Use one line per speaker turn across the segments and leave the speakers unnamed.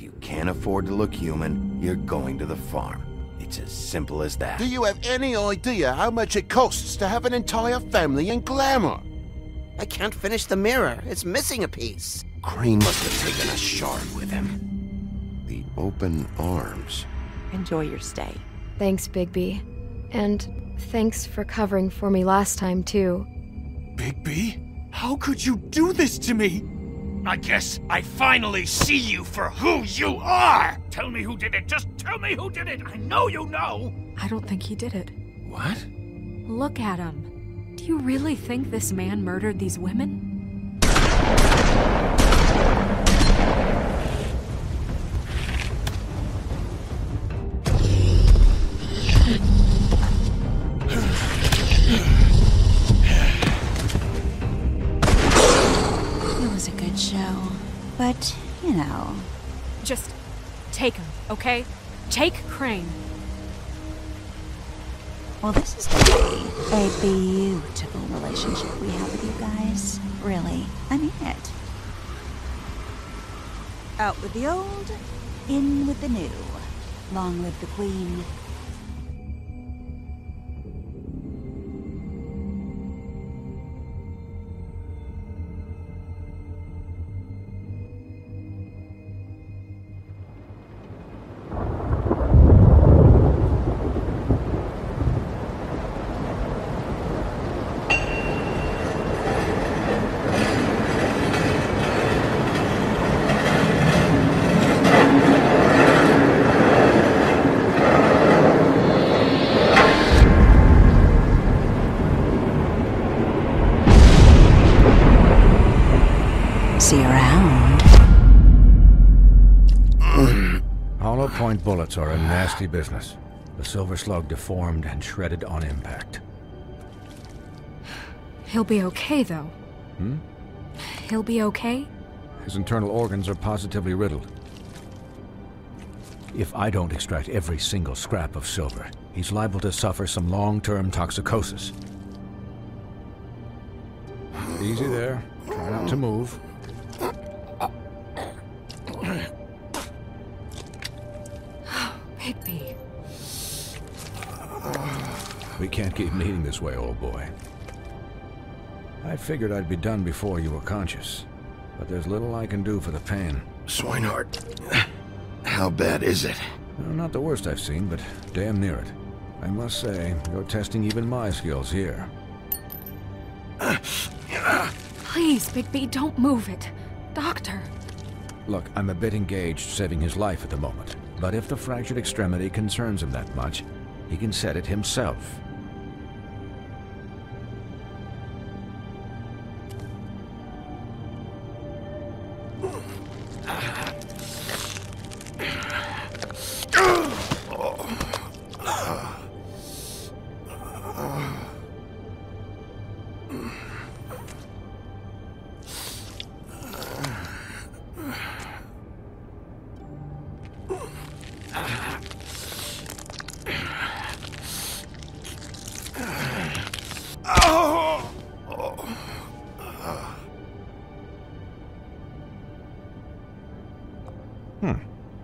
you can't afford to look human, you're going to the farm. It's as simple as that.
Do you have any idea how much it costs to have an entire family in Glamour?
I can't finish the mirror. It's missing a piece.
Crane must have taken a shard with him. The open arms.
Enjoy your stay.
Thanks, Bigby. And thanks for covering for me last time, too.
Bigby? How could you do this to me? I guess I finally see you for who you are! Tell me who did it! Just tell me who did it! I know you know!
I don't think he did it.
What?
Look at him. Do you really think this man murdered these women?
It was a good show, but, you know...
Just take him, okay? Take Crane.
Well, this is gonna be a beautiful relationship we have with you guys. Really, I mean it. Out with the old, in with the new. Long live the Queen. See you around.
Hollow point bullets are a nasty business. The Silver Slug deformed and shredded on impact.
He'll be okay, though. He'll be okay?
His internal organs are positively riddled. If I don't extract every single scrap of silver, he's liable to suffer some long-term toxicosis. Easy there. Try not to move.
Bigby.
We can't keep meeting this way, old boy. I figured I'd be done before you were conscious, but there's little I can do for the pain.
Swinehart, how bad is it?
Well, not the worst I've seen, but damn near it. I must say, you're testing even my skills here.
Please, Bigby, don't move it. Doctor.
Look, I'm a bit engaged saving his life at the moment, but if the fractured extremity concerns him that much, he can set it himself.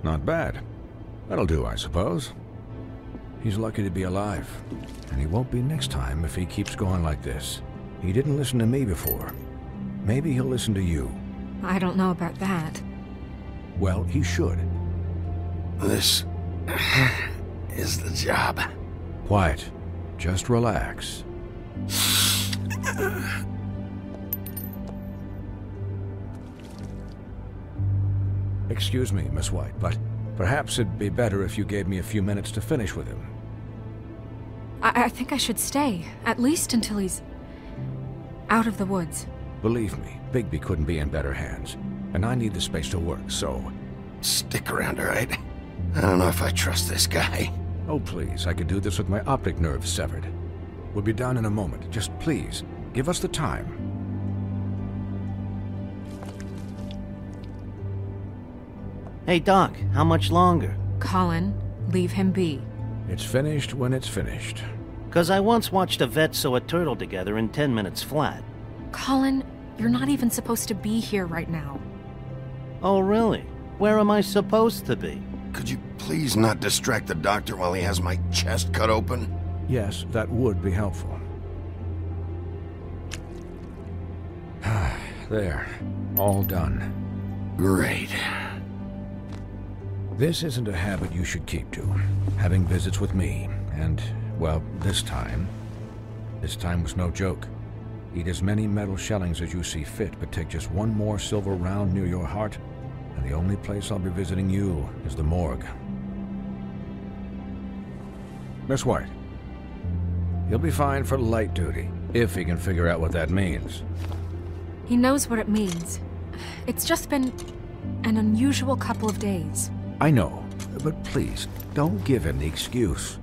Not bad. That'll do, I suppose. He's lucky to be alive, and he won't be next time if he keeps going like this. He didn't listen to me before. Maybe he'll listen to you.
I don't know about that.
Well, he should.
This is the job.
Quiet. Just relax. Excuse me, Miss White, but perhaps it'd be better if you gave me a few minutes to finish with him.
I think I should stay, at least until he's out of the woods.
Believe me, Bigby couldn't be in better hands, and I need the space to work, so...
Stick around, all right? I don't know if I trust this guy.
Oh, please, I could do this with my optic nerve severed. We'll be done in a moment. Just please, give us the time.
Hey, Doc, how much longer?
Colin, leave him be.
It's finished when it's finished.
'Cause I once watched a vet sew a turtle together in 10 minutes flat.
Colin, you're not even supposed to be here right now.
Oh, really? Where am I supposed to be?
Could you please not distract the doctor while he has my chest cut open?
Yes, that would be helpful. There. All done.
Great.
This isn't a habit you should keep to. Having visits with me, and, well, this time was no joke. Eat as many metal shellings as you see fit, but take just one more silver round near your heart, and the only place I'll be visiting you is the morgue. Miss White, he'll be fine for light duty, if he can figure out what that means.
He knows what it means. It's just been an unusual couple of days.
I know, but please, don't give him the excuse.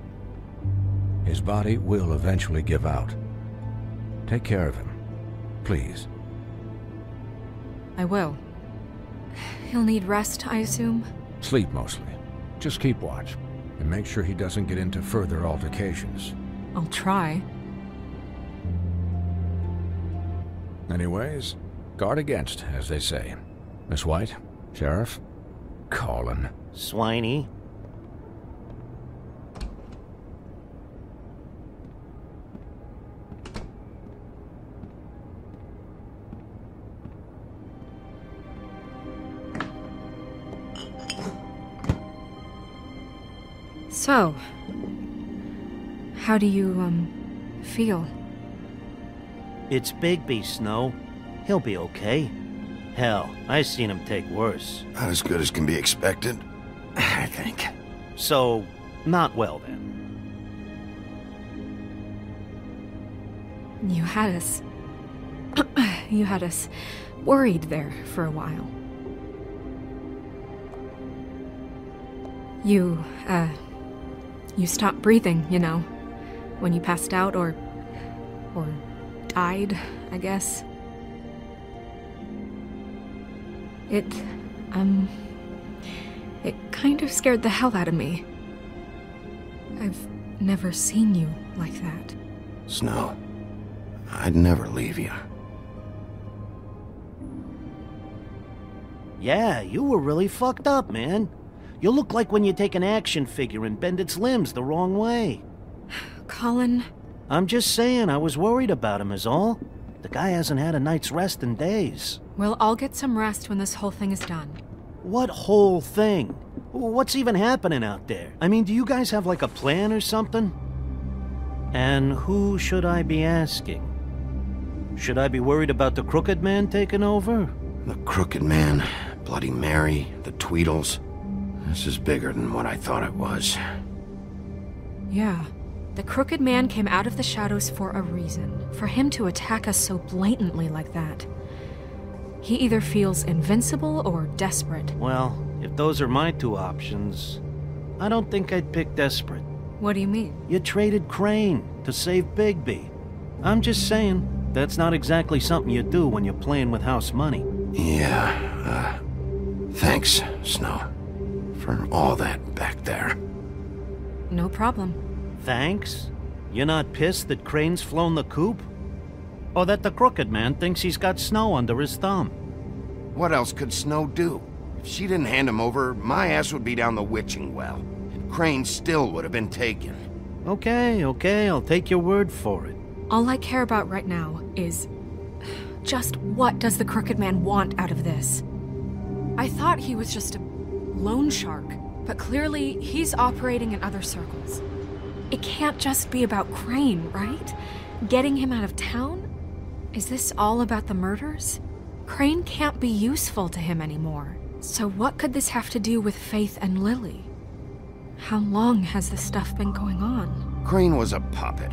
His body will eventually give out. Take care of him, please.
I will. He'll need rest, I assume?
Sleep mostly. Just keep watch, and make sure he doesn't get into further altercations.
I'll try.
Anyways, guard against, as they say. Miss White, Sheriff, Colin.
Swiney.
So, how do you, feel?
It's Bigby, Snow. He'll be okay. Hell, I seen him take worse.
Not as good as can be expected, I think.
So, not well then.
You had us... you had us worried there for a while. You stopped breathing, you know, when you passed out or died, I guess. It kind of scared the hell out of me. I've never seen you like that.
Snow, I'd never leave you.
Yeah, you were really fucked up, man. You look like when you take an action figure and bend its limbs the wrong way.
Colin...
I'm just saying, I was worried about him is all. The guy hasn't had a night's rest in days.
Well, I'll get some rest when this whole thing is done.
What whole thing? What's even happening out there? I mean, do you guys have like a plan or something? And who should I be asking? Should I be worried about the Crooked Man taking over?
The Crooked Man, Bloody Mary, the Tweedles. This is bigger than what I thought it was.
Yeah. The Crooked Man came out of the shadows for a reason. For him to attack us so blatantly like that. He either feels invincible or desperate.
Well, if those are my two options, I don't think I'd pick desperate.
What do you mean?
You traded Crane to save Bigby. I'm just saying, that's not exactly something you do when you're playing with house money.
Yeah, thanks, Snow, for all that back there.
No problem.
Thanks? You're not pissed that Crane's flown the coop? Or that the Crooked Man thinks he's got Snow under his thumb?
What else could Snow do? If she didn't hand him over, my ass would be down the witching well. And Crane still would have been taken.
Okay, I'll take your word for it.
All I care about right now is... just what does the Crooked Man want out of this? I thought he was just a loan shark, but clearly he's operating in other circles. It can't just be about Crane, right? Getting him out of town? Is this all about the murders? Crane can't be useful to him anymore. So what could this have to do with Faith and Lily? How long has this stuff been going on?
Crane was a puppet,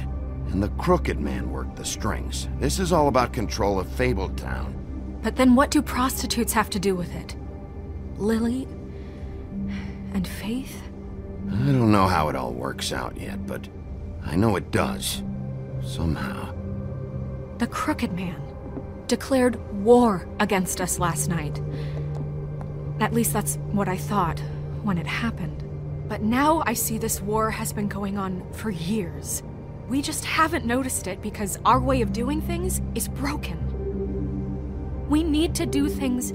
and the Crooked Man worked the strings. This is all about control of Fabletown.
But then what do prostitutes have to do with it? Lily? And Faith?
I don't know how it all works out yet, but I know it does. Somehow.
The Crooked Man declared war against us last night. At least that's what I thought when it happened. But now I see this war has been going on for years. We just haven't noticed it because our way of doing things is broken. We need to do things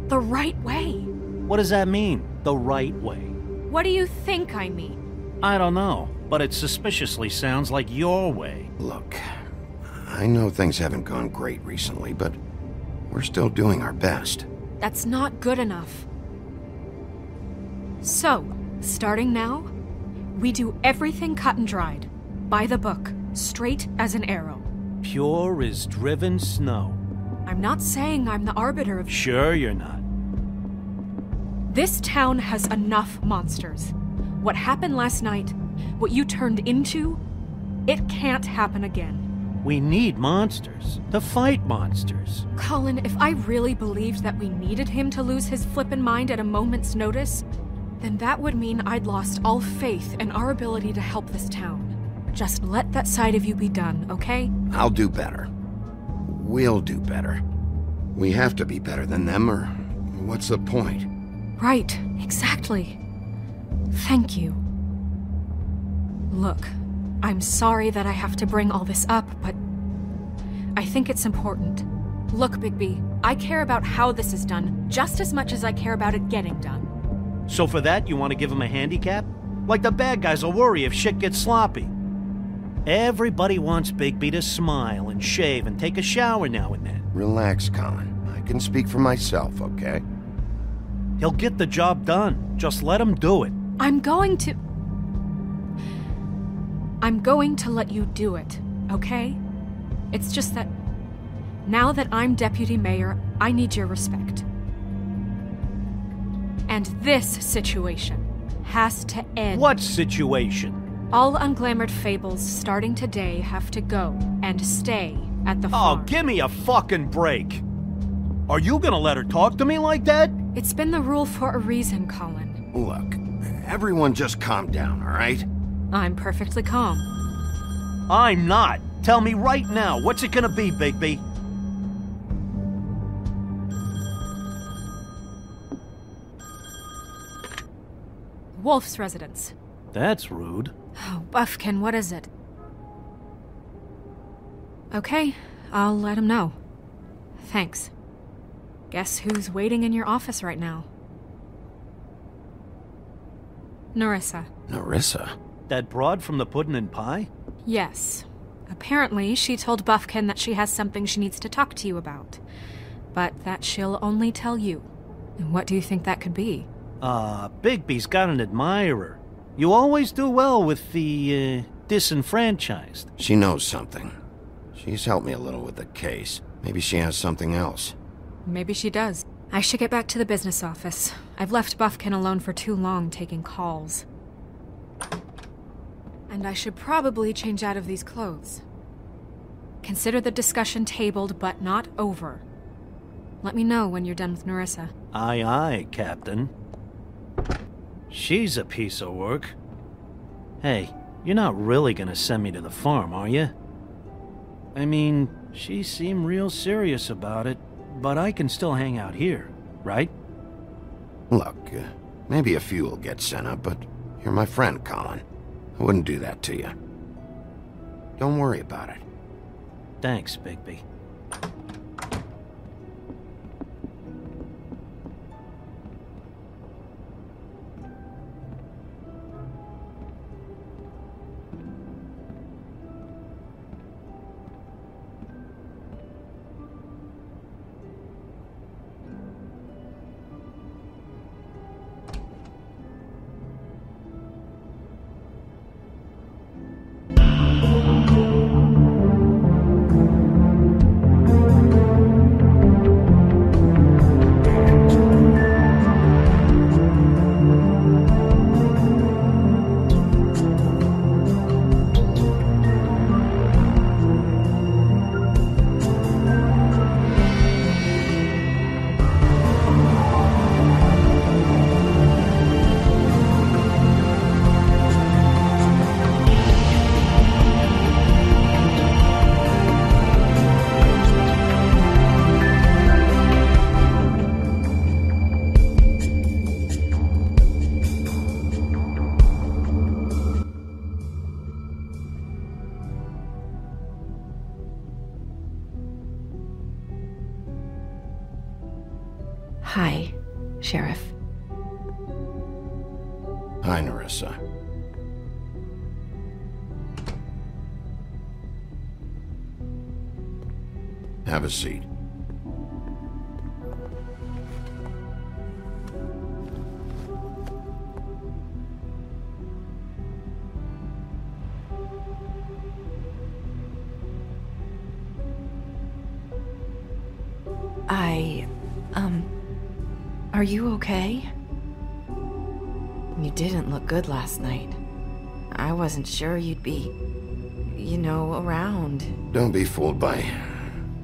the right way.
What does that mean, the right way?
What do you think I mean?
I don't know, but it suspiciously sounds like your way.
Look, I know things haven't gone great recently, but we're still doing our best.
That's not good enough. So, starting now, we do everything cut and dried. By the book, straight as an arrow.
Pure as driven snow.
I'm not saying I'm the arbiter of...
Sure you're not.
This town has enough monsters. What happened last night, what you turned into, it can't happen again.
We need monsters. To fight monsters.
Colin, if I really believed that we needed him to lose his flippin' mind at a moment's notice, then that would mean I'd lost all faith in our ability to help this town. Just let that side of you be done, okay?
I'll do better. We'll do better. We have to be better than them, or what's the point?
Right, exactly. Thank you. Look, I'm sorry that I have to bring all this up, but I think it's important. Look, Bigby, I care about how this is done just as much as I care about it getting done.
So for that, you want to give him a handicap? Like the bad guys will worry if shit gets sloppy. Everybody wants Bigby to smile and shave and take a shower now and then.
Relax, Colin. I can speak for myself, okay?
He'll get the job done. Just let him do it.
I'm going to let you do it, okay? It's just that now that I'm deputy mayor, I need your respect. And this situation has to end.
What situation?
All unglamored fables starting today have to go and stay at the farm.
Oh, give me a fucking break. Are you gonna let her talk to me like that?
It's been the rule for a reason, Colin.
Look, everyone just calm down, all right?
I'm perfectly calm.
I'm not. Tell me right now, what's it gonna be, Bigby?
Wolf's residence.
That's rude.
Oh, Buffkin, what is it? Okay, I'll let him know. Thanks. Guess who's waiting in your office right now? Nerissa.
Nerissa?
That broad from the Puddin' and Pie?
Yes. Apparently, she told Buffkin that she has something she needs to talk to you about. But that she'll only tell you. And what do you think that could be?
Bigby's got an admirer. You always do well with the, disenfranchised.
She knows something. She's helped me a little with the case. Maybe she has something else.
Maybe she does. I should get back to the business office. I've left Buffkin alone for too long taking calls. And I should probably change out of these clothes. Consider the discussion tabled, but not over. Let me know when you're done with Nerissa.
Aye, aye, Captain. She's a piece of work. Hey, you're not really gonna send me to the farm, are you? I mean, she seemed real serious about it, but I can still hang out here, right?
Look, maybe a few will get sent up, but you're my friend, Colin. I wouldn't do that to you. Don't worry about it.
Thanks, Bigby.
Hi, Sheriff.
Hi, Nerissa. Have a seat.
Are you okay? You didn't look good last night. I wasn't sure you'd be, around.
Don't be fooled by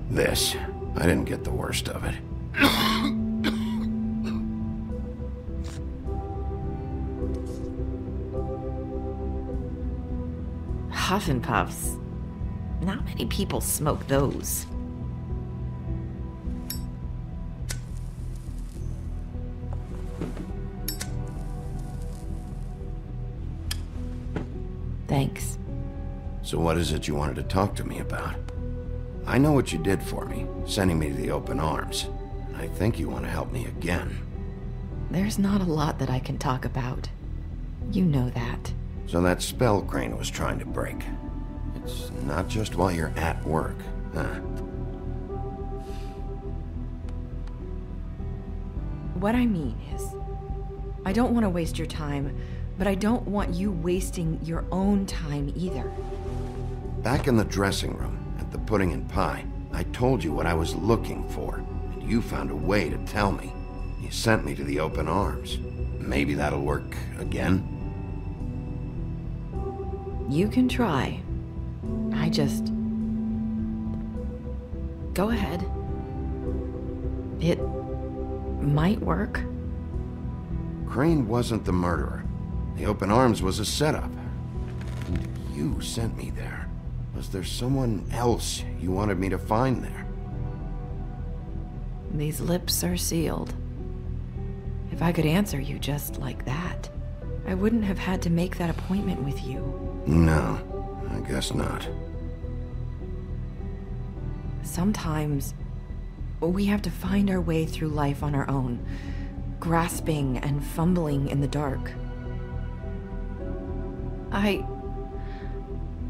this. I didn't get the worst of it.
Huff and Puffs. Not many people smoke those. Thanks.
So what is it you wanted to talk to me about? I know what you did for me, sending me to the Open Arms. I think you want to help me again.
There's not a lot that I can talk about. You know that.
So that spell Crane was trying to break. It's not just while you're at work, huh?
What I mean is, I don't want to waste your time, but I don't want you wasting your own time either.
Back in the dressing room, at the pudding and pie, I told you what I was looking for, and you found a way to tell me. You sent me to the Open Arms. Maybe that'll work again?
You can try. Go ahead. It might work.
Crane wasn't the murderer. The Open Arms was a setup. And you sent me there. Was there someone else you wanted me to find there?
These lips are sealed. If I could answer you just like that, I wouldn't have had to make that appointment with you.
No, I guess not.
Sometimes we have to find our way through life on our own, grasping and fumbling in the dark.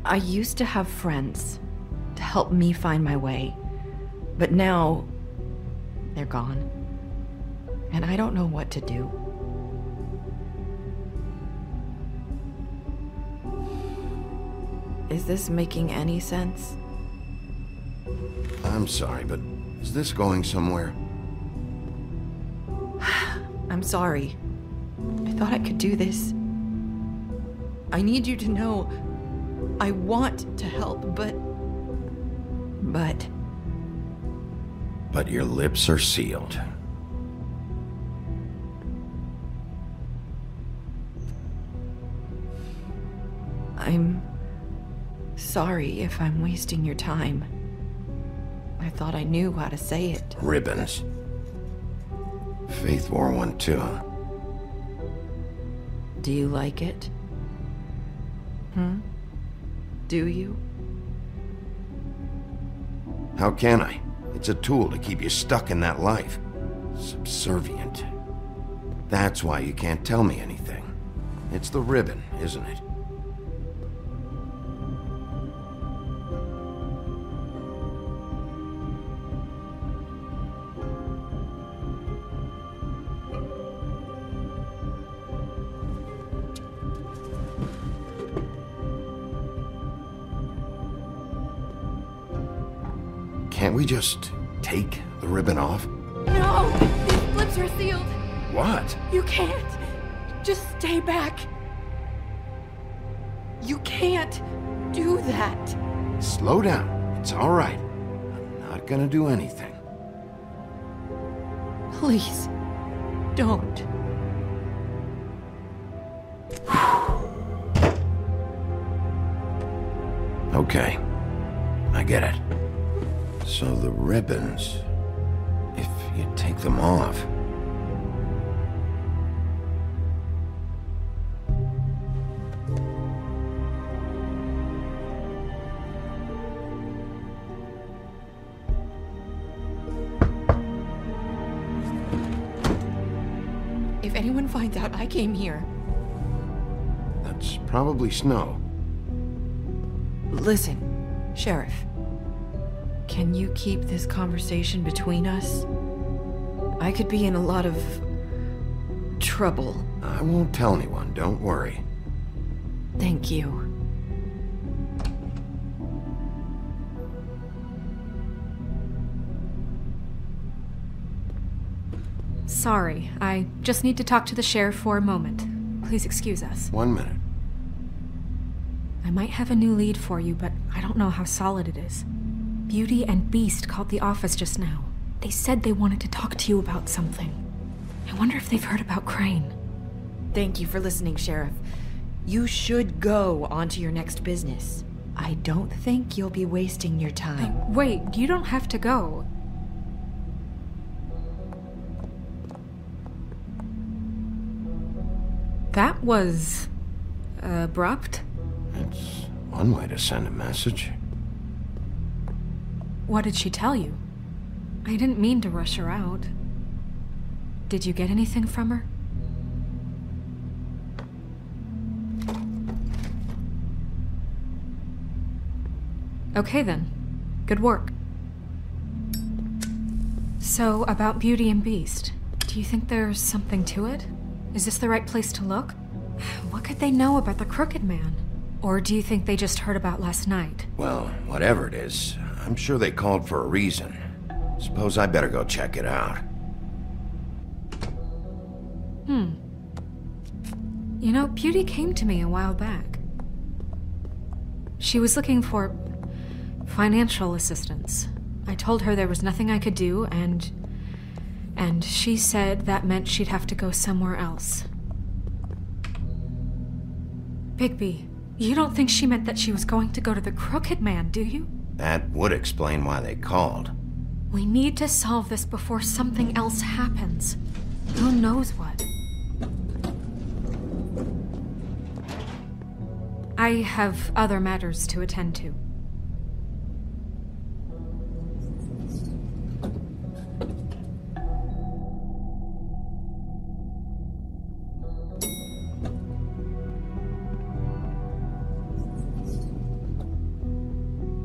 I used to have friends to help me find my way, but now they're gone, and I don't know what to do. Is this making any sense?
I'm sorry, but is this going somewhere?
I'm sorry. I thought I could do this. I need you to know I want to help, but...
But your lips are sealed.
I'm sorry if I'm wasting your time. I thought I knew how to say it.
Ribbons. Faith wore one too.
Do you like it? Do you?
How can I? It's a tool to keep you stuck in that life. Subservient. That's why you can't tell me anything. It's the ribbon, isn't it? Can't we just take the ribbon off?
No! These lips are sealed!
What?
You can't! Just stay back! You can't do that!
Slow down. It's all right. I'm not gonna do anything.
Please, don't.
Okay. I get it. So the ribbons, if you take them off...
If anyone finds out I came here,
It's probably snow.
Listen, Sheriff. Can you keep this conversation between us? I could be in a lot of trouble.
I won't tell anyone, don't worry.
Thank you.
Sorry, I just need to talk to the sheriff for a moment. Please excuse us.
1 minute.
I might have a new lead for you, but I don't know how solid it is. Beauty and Beast called the office just now. They said they wanted to talk to you about something. I wonder if they've heard about Crane.
Thank you for listening, Sheriff. You should go on to your next business. I don't think you'll be wasting your time.
Wait, you don't have to go. That was abrupt.
It's one way to send a message.
What did she tell you? I didn't mean to rush her out. Did you get anything from her? Okay then. Good work. So, about Beauty and Beast, do you think there's something to it? Is this the right place to look? What could they know about the Crooked Man? Or do you think they just heard about last night?
Well, whatever it is, I'm sure they called for a reason. Suppose I better go check it out.
You know, Beauty came to me a while back. She was looking for financial assistance. I told her there was nothing I could do, and she said that meant she'd have to go somewhere else. Bigby, you don't think she meant that she was going to go to the Crooked Man, do you?
That would explain why they called.
We need to solve this before something else happens. Who knows what? I have other matters to attend to.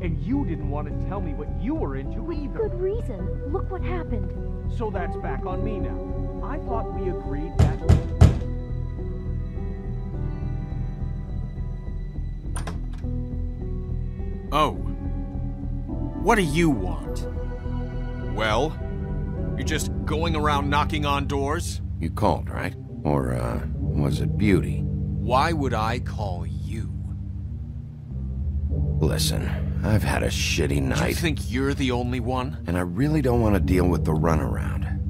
And you didn't want to tell me what you were into either.
Good reason. Look what happened.
So that's back on me now. I thought we agreed that...
Oh. What do you want? Well? You're just going around knocking on doors?
You called, right? Or, was it Beauty?
Why would I call you?
Listen, I've had a shitty night.
You think you're the only one?
And I really don't want to deal with the runaround.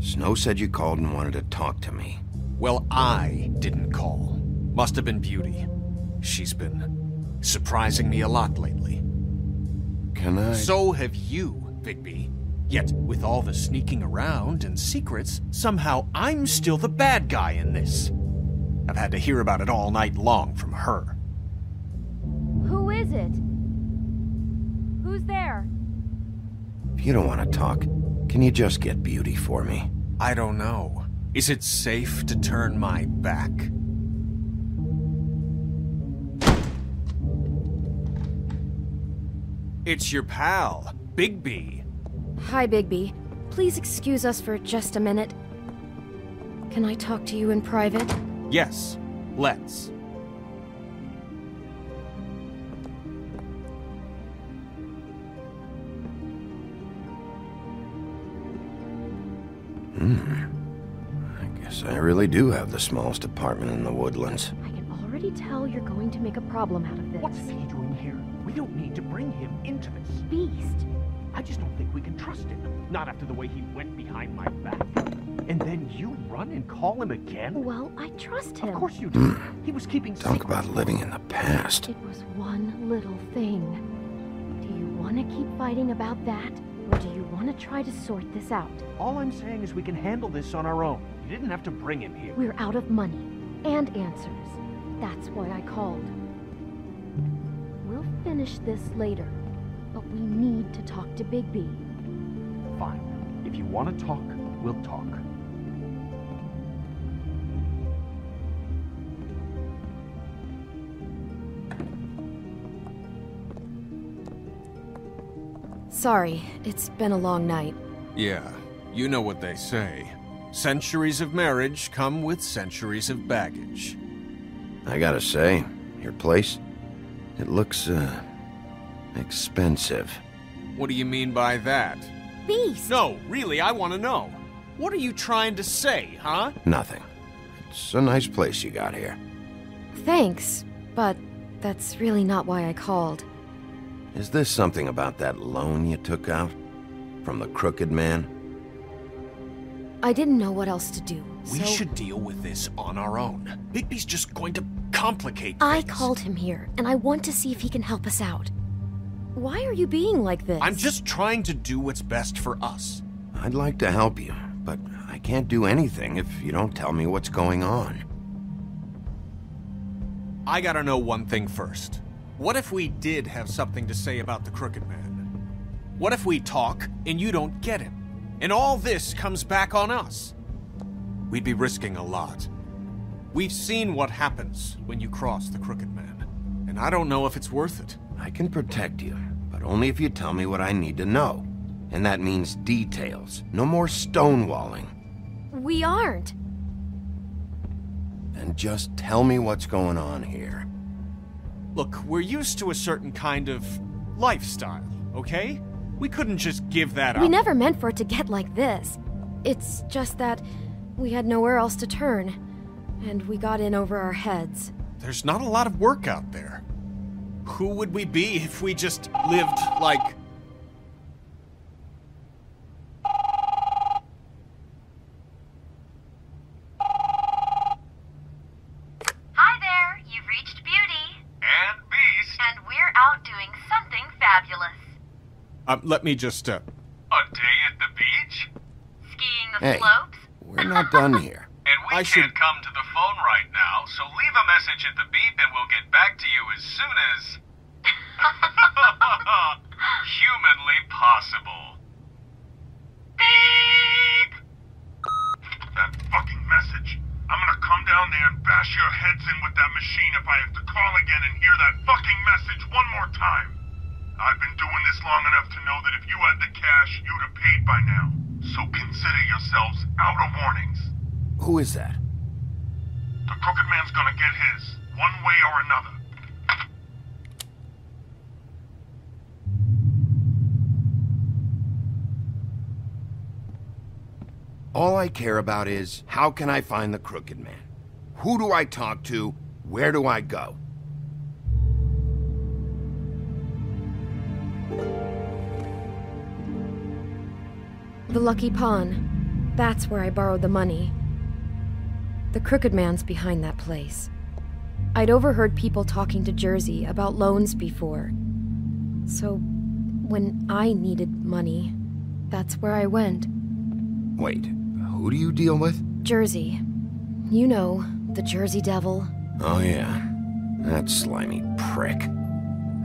Snow said you called and wanted to talk to me.
Well, I didn't call. Must have been Beauty. She's been surprising me a lot lately.
Can I...
So have you, Bigby. Yet, with all the sneaking around and secrets, somehow I'm still the bad guy in this. I've had to hear about it all night long from her.
Who is it? Who's there?
If you don't want to talk, can you just get Beauty for me?
I don't know. Is it safe to turn my back? It's your pal, Bigby.
Hi, Bigby. Please excuse us for just a minute. Can I talk to you in private?
Yes, let's.
I guess I really do have the smallest apartment in the Woodlands.
I can already tell you're going to make a problem out of this.
What's he doing here? We don't need to bring him into this.
Beast.
I just don't think we can trust him. Not after the way he went behind my back. And then you run and call him again?
Well, I trust him.
Of course you do. He was keeping
Talk
secrets.
about living in the past.
It was one little thing. Do you want to keep fighting about that? Or do you want to try to sort this out?
All I'm saying is we can handle this on our own. You didn't have to bring him here.
We're out of money. And answers. That's why I called. We'll finish this later. But we need to talk to Bigby.
Fine. If you want to talk, we'll talk.
Sorry, it's been a long night.
Yeah, you know what they say. Centuries of marriage come with centuries of baggage.
I gotta say, your place, it looks, expensive.
What do you mean by that?
Beast!
No, really, I want to know. What are you trying to say, huh?
Nothing. It's a nice place you got here.
Thanks, but that's really not why I called.
Is this something about that loan you took out? From the Crooked Man?
I didn't know what else to do,
We should deal with this on our own. Bigby's just going to complicate things.
I called him here, and I want to see if he can help us out. Why are you being like this?
I'm just trying to do what's best for us.
I'd like to help you, but I can't do anything if you don't tell me what's going on.
I gotta know one thing first. What if we did have something to say about the Crooked Man? What if we talk and you don't get him? And all this comes back on us? We'd be risking a lot. We've seen what happens when you cross the Crooked Man, and I don't know if it's worth it.
I can protect you, but only if you tell me what I need to know. And that means details. No more stonewalling.
We aren't.
Then just tell me what's going on here.
Look, we're used to a certain kind of lifestyle, okay? We couldn't just give that up.
We never meant for it to get like this. It's just that we had nowhere else to turn, and we got in over our heads.
There's not a lot of work out there. Who would we be if we just lived like...
Hi there, you've reached Beauty. And Beast. And we're out doing something fabulous.
let me just,
A day at the beach? Skiing the
Hey,
slopes?
we're not done here.
And we can't come to the phone right now, so leave a message at the beep and we'll get back to you as soon as... humanly possible. Beep! That fucking message. I'm gonna come down there and bash your heads in with that machine if I have to call again and hear that fucking message one more time. I've been doing this long enough to know that if you had the cash, you'd have paid by now. So consider yourselves out of warnings.
Who is that?
The Crooked Man's gonna get his, one way or another.
All I care about is, how can I find the Crooked Man? Who do I talk to? Where do I go?
The Lucky Pawn. That's where I borrowed the money. The Crooked Man's behind that place. I'd overheard people talking to Jersey about loans before. So, when I needed money, that's where I went.
Wait, who do you deal with?
Jersey. You know, the Jersey Devil.
Oh yeah, that slimy prick.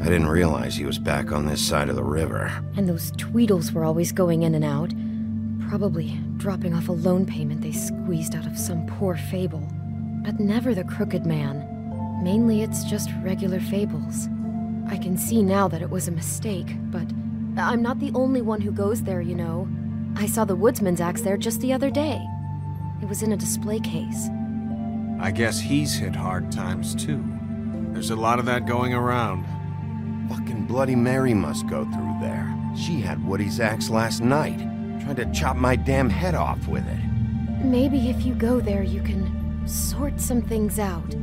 I didn't realize he was back on this side of the river.
And those Tweedles were always going in and out. Probably dropping off a loan payment they squeezed out of some poor fable. But never the Crooked Man. Mainly it's just regular fables. I can see now that it was a mistake, but I'm not the only one who goes there, you know. I saw the Woodsman's axe there just the other day. It was in a display case.
I guess he's hit hard times too. There's a lot of that going around.
Fucking Bloody Mary must go through there. She had Woody's axe last night. Tried to chop my damn head off with it.
Maybe if you go there, you can sort some things out.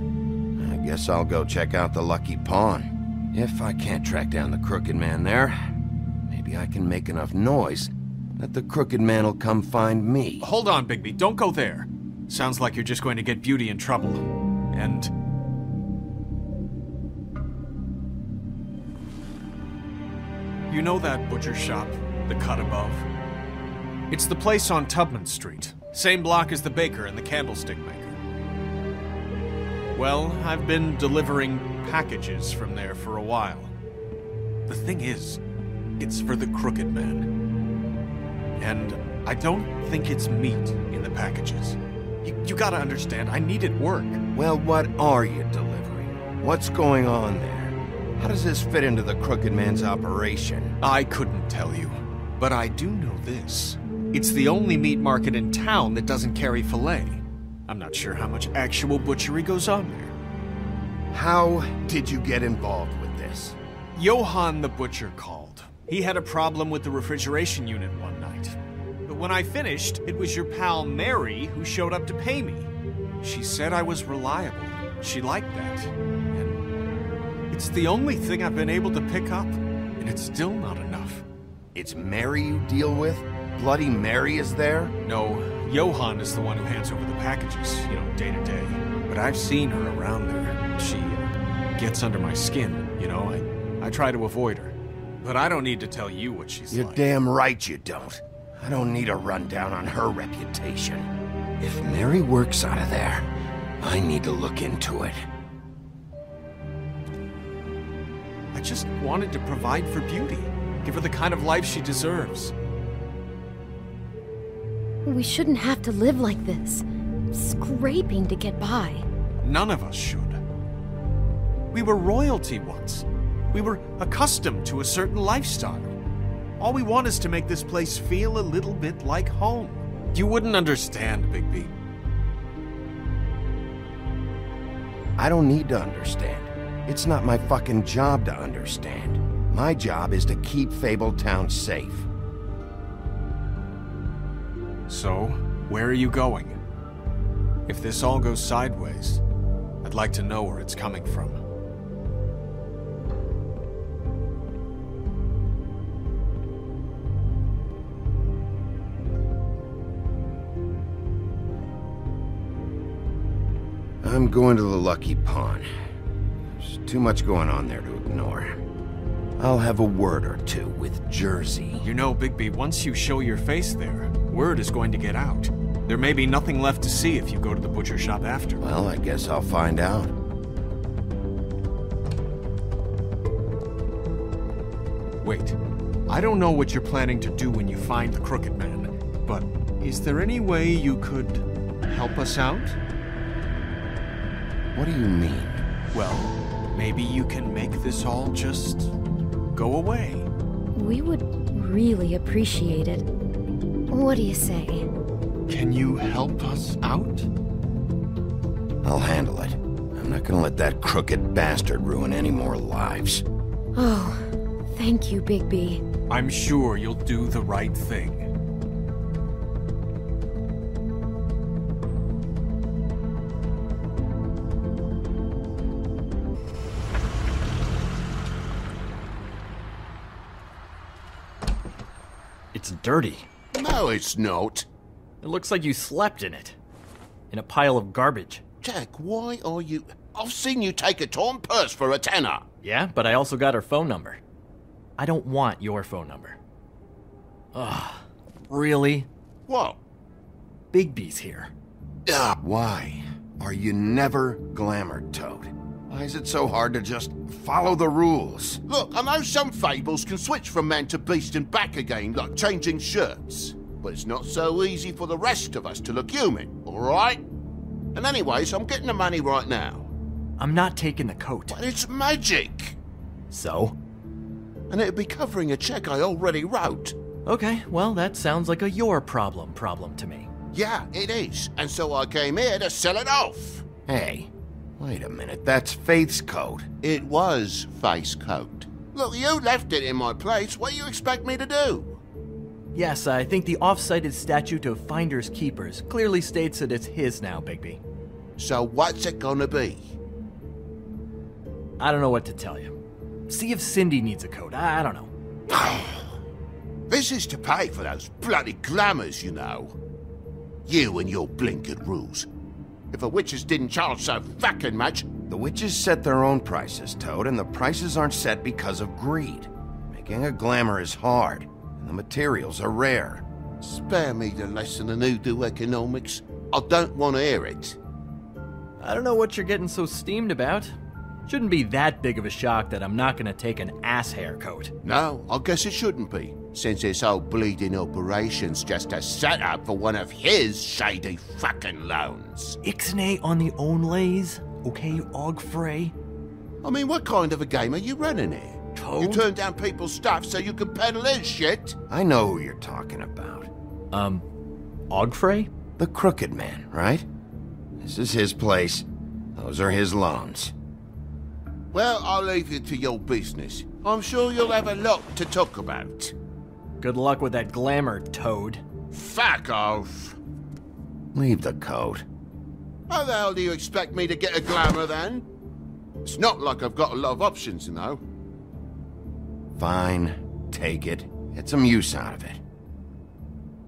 I guess I'll go check out the Lucky Pawn. If I can't track down the Crooked Man there, maybe I can make enough noise that the Crooked Man will come find me.
Hold on, Bigby. Don't go there. Sounds like you're just going to get Beauty in trouble. And... you know that butcher shop, the cut above? It's the place on Tubman Street. Same block as the baker and the candlestick maker. Well, I've been delivering packages from there for a while. The thing is, it's for the Crooked Man. And I don't think it's meat in the packages. You gotta understand, I needed work.
Well, what are you delivering? What's going on there? How does this fit into the Crooked Man's operation?
I couldn't tell you, but I do know this. It's the only meat market in town that doesn't carry filet. I'm not sure how much actual butchery goes on there.
How did you get involved with this?
Johann the Butcher called. He had a problem with the refrigeration unit one night. But when I finished, it was your pal Mary who showed up to pay me. She said I was reliable. She liked that. And it's the only thing I've been able to pick up, and it's still not enough.
It's Mary you deal with? Bloody Mary is there?
No, Johann is the one who hands over the packages, day to day. But I've seen her around there. She gets under my skin, I try to avoid her. But I don't need to tell you what she's like.
You're damn right you don't. I don't need a rundown on her reputation. If Mary works out of there, I need to look into it.
I just wanted to provide for Beauty. Give her the kind of life she deserves.
We shouldn't have to live like this, scraping to get by.
None of us should. We were royalty once. We were accustomed to a certain lifestyle. All we want is to make this place feel a little bit like home. You wouldn't understand, Bigby.
I don't need to understand. It's not my fucking job to understand. My job is to keep Fabletown safe.
So, where are you going? If this all goes sideways, I'd like to know where it's coming from.
I'm going to the Lucky Pawn. There's too much going on there to ignore. I'll have a word or two with Jersey.
Bigby, once you show your face there, word is going to get out. There may be nothing left to see if you go to the butcher shop after.
Well, I guess I'll find out.
Wait. I don't know what you're planning to do when you find the Crooked Man, but is there any way you could help us out?
What do you mean?
Well, maybe you can make this all just go away.
We would really appreciate it. What do you say?
Can you help us out?
I'll handle it. I'm not gonna let that crooked bastard ruin any more lives.
Oh, thank you, Bigby.
I'm sure you'll do the right thing.
It's dirty.
No, it's not.
It looks like you slept in it. In a pile of garbage.
Jack, why are you... I've seen you take a torn purse for a tenner.
Yeah, but I also got her phone number. I don't want your phone number. Ugh, really?
What?
Bigby's here.
Why are you never glamored, Toad? Why is it so hard to just follow the rules?
Look, I know some fables can switch from man to beast and back again, like changing shirts. But it's not so easy for the rest of us to look human, alright? And anyways, I'm getting the money right now.
I'm not taking the coat.
But it's magic!
So?
And it'd be covering a check I already wrote.
Okay, well, that sounds like a your problem to me.
Yeah, it is. And so I came here to sell it off.
Hey, wait a minute. That's Faith's coat.
It was Faith's coat. Look, you left it in my place. What do you expect me to do?
Yes, I think the off-cited statute of Finders Keepers clearly states that it's his now, Bigby.
So what's it gonna be?
I don't know what to tell you. See if Cindy needs a coat. I don't know.
This is to pay for those bloody glamours, you know. You and your blinkered rules. If the witches didn't charge so fucking much...
The witches set their own prices, Toad, and the prices aren't set because of greed. Making a glamour is hard, and the materials are rare.
Spare me the lesson on hoodoo economics. I don't want to hear it.
I don't know what you're getting so steamed about. Shouldn't be that big of a shock that I'm not gonna take an ass haircoat.
No, I guess it shouldn't be, since this whole bleeding operation's just a setup for one of his shady fucking loans.
Ixnay on the own lays, okay, Og Frey?
I mean, what kind of a game are you running here?
Toad?
You turn down people's stuff so you can peddle his shit?
I know who you're talking about.
Ogfrey?
The Crooked Man, right? This is his place. Those are his loans.
Well, I'll leave you to your business. I'm sure you'll have a lot to talk about.
Good luck with that glamour, Toad.
Fuck off.
Leave the coat.
How the hell do you expect me to get a glamour then? It's not like I've got a lot of options, you know.
Fine, take it. Get some use out of it.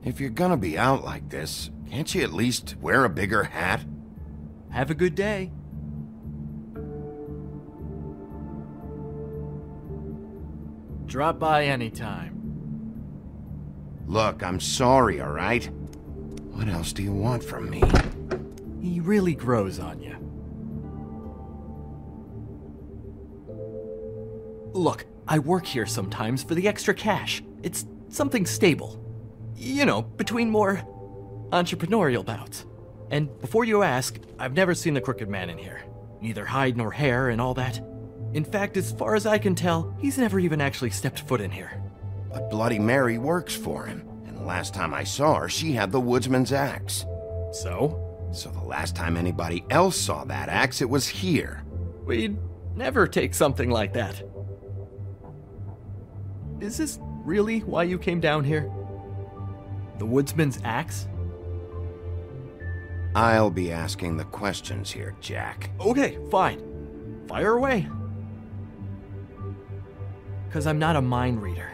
If you're gonna be out like this, can't you at least wear a bigger hat?
Have a good day. Drop by anytime.
Look, I'm sorry, all right? What else do you want from me?
He really grows on you. Look, I work here sometimes for the extra cash. It's something stable. You know, between more entrepreneurial bouts. And before you ask, I've never seen the Crooked Man in here. Neither hide nor hair and all that. In fact, as far as I can tell, he's never even actually stepped foot in here.
But Bloody Mary works for him. And the last time I saw her, she had the woodsman's axe.
So?
So the last time anybody else saw that axe, it was here.
We'd never take something like that. Is this really why you came down here? The woodsman's axe?
I'll be asking the questions here, Jack.
Okay, fine. Fire away. Because I'm not a mind reader.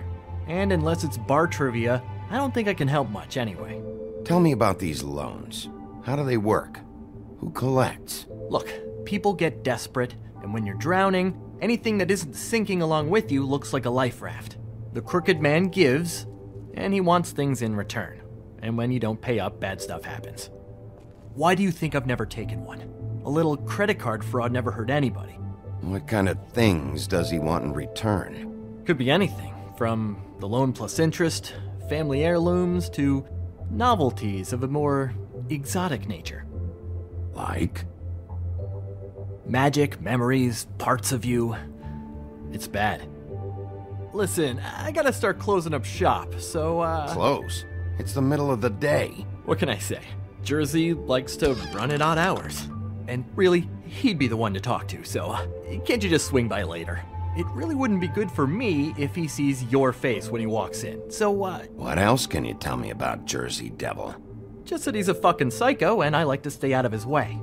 And unless it's bar trivia, I don't think I can help much anyway.
Tell me about these loans. How do they work? Who collects?
Look, people get desperate, and when you're drowning, anything that isn't sinking along with you looks like a life raft. The Crooked Man gives, and he wants things in return. And when you don't pay up, bad stuff happens. Why do you think I've never taken one? A little credit card fraud never hurt anybody.
What kind of things does he want in return?
Could be anything, from the loan plus interest, family heirlooms, to novelties of a more exotic nature.
Like?
Magic, memories, parts of you. It's bad. Listen, I gotta start closing up shop, so,
Close? It's the middle of the day.
What can I say? Jersey likes to run at odd hours. And really, he'd be the one to talk to, so can't you just swing by later? It really wouldn't be good for me if he sees your face when he walks in, so,
What else can you tell me about Jersey Devil?
Just that he's a fucking psycho and I like to stay out of his way.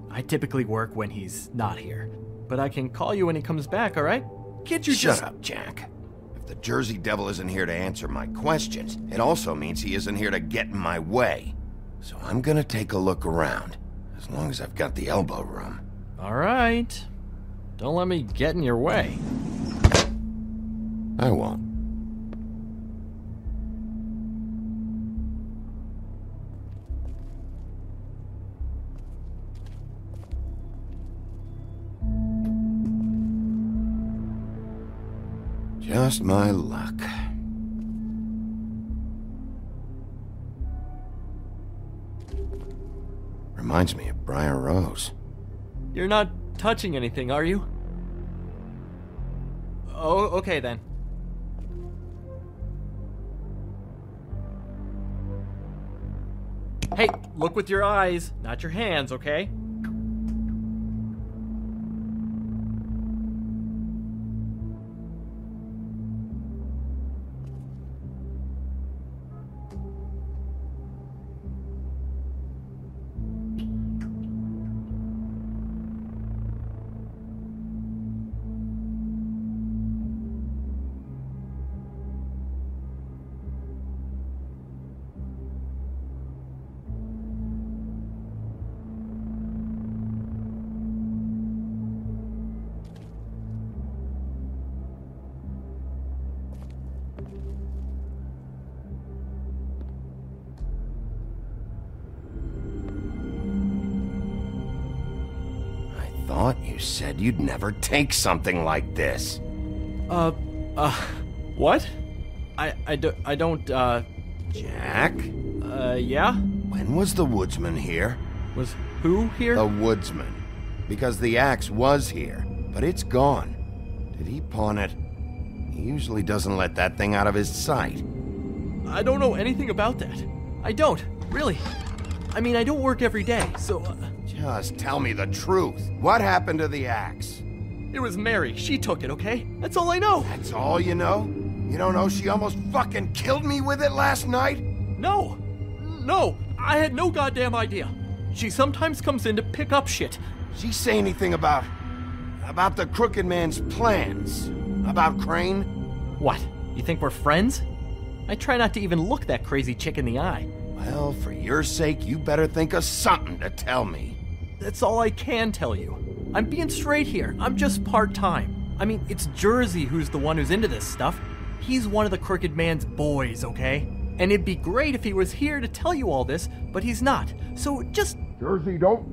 I typically work when he's not here, but I can call you when he comes back, alright? Can't you
Shut up, Jack. If the Jersey Devil isn't here to answer my questions, it also means he isn't here to get in my way. So I'm gonna take a look around, as long as I've got the elbow room.
Alright. Don't let me get in your way.
I won't. Just my luck. Reminds me of Briar Rose.
You're not touching anything, are you? Oh, okay then. Hey, look with your eyes, not your hands, okay?
Thought you said you'd never take something like this.
What? I don't,
Jack?
Yeah?
When was the woodsman here?
Was who here?
The woodsman. Because the axe was here, but it's gone. Did he pawn it? He usually doesn't let that thing out of his sight.
I don't know anything about that. I don't, really. I mean, I don't work every day, so...
Just tell me the truth. What happened to the axe?
It was Mary. She took it, okay? That's all I know.
That's all you know? You don't know she almost fucking killed me with it last night?
No. No, I had no goddamn idea. She sometimes comes in to pick up shit.
She say anything about the Crooked Man's plans? About Crane?
What? You think we're friends? I try not to even look that crazy chick in the eye.
Well, for your sake, you better think of something to tell me.
That's all I can tell you. I'm being straight here. I'm just part-time. I mean, it's Jersey who's the one who's into this stuff. He's one of the Crooked Man's boys, okay? And it'd be great if he was here to tell you all this, but he's not. So just...
Jersey, don't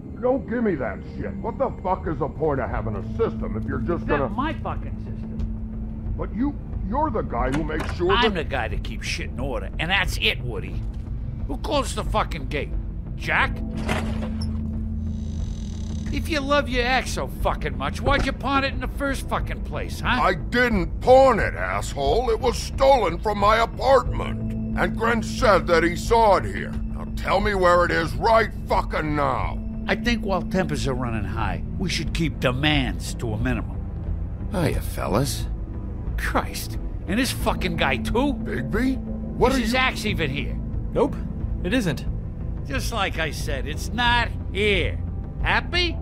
give me that shit. What the fuck is the point of having a system if you're just gonna...
That's my fucking system.
But you're the guy who makes sure
I'm the guy that keeps shit in order, and that's it, Woody. Who closed the fucking gate? Jack? If you love your ex so fucking much, why'd you pawn it in the first fucking place, huh?
I didn't pawn it, asshole. It was stolen from my apartment. And Gren said that he saw it here. Now tell me where it is right fucking now.
I think while tempers are running high, we should keep demands to a minimum.
Hiya, fellas.
Christ. And this fucking guy, too?
Bigby? What
is
are
his
you...
axe even here?
Nope, it isn't.
Just like I said, it's not here. Happy?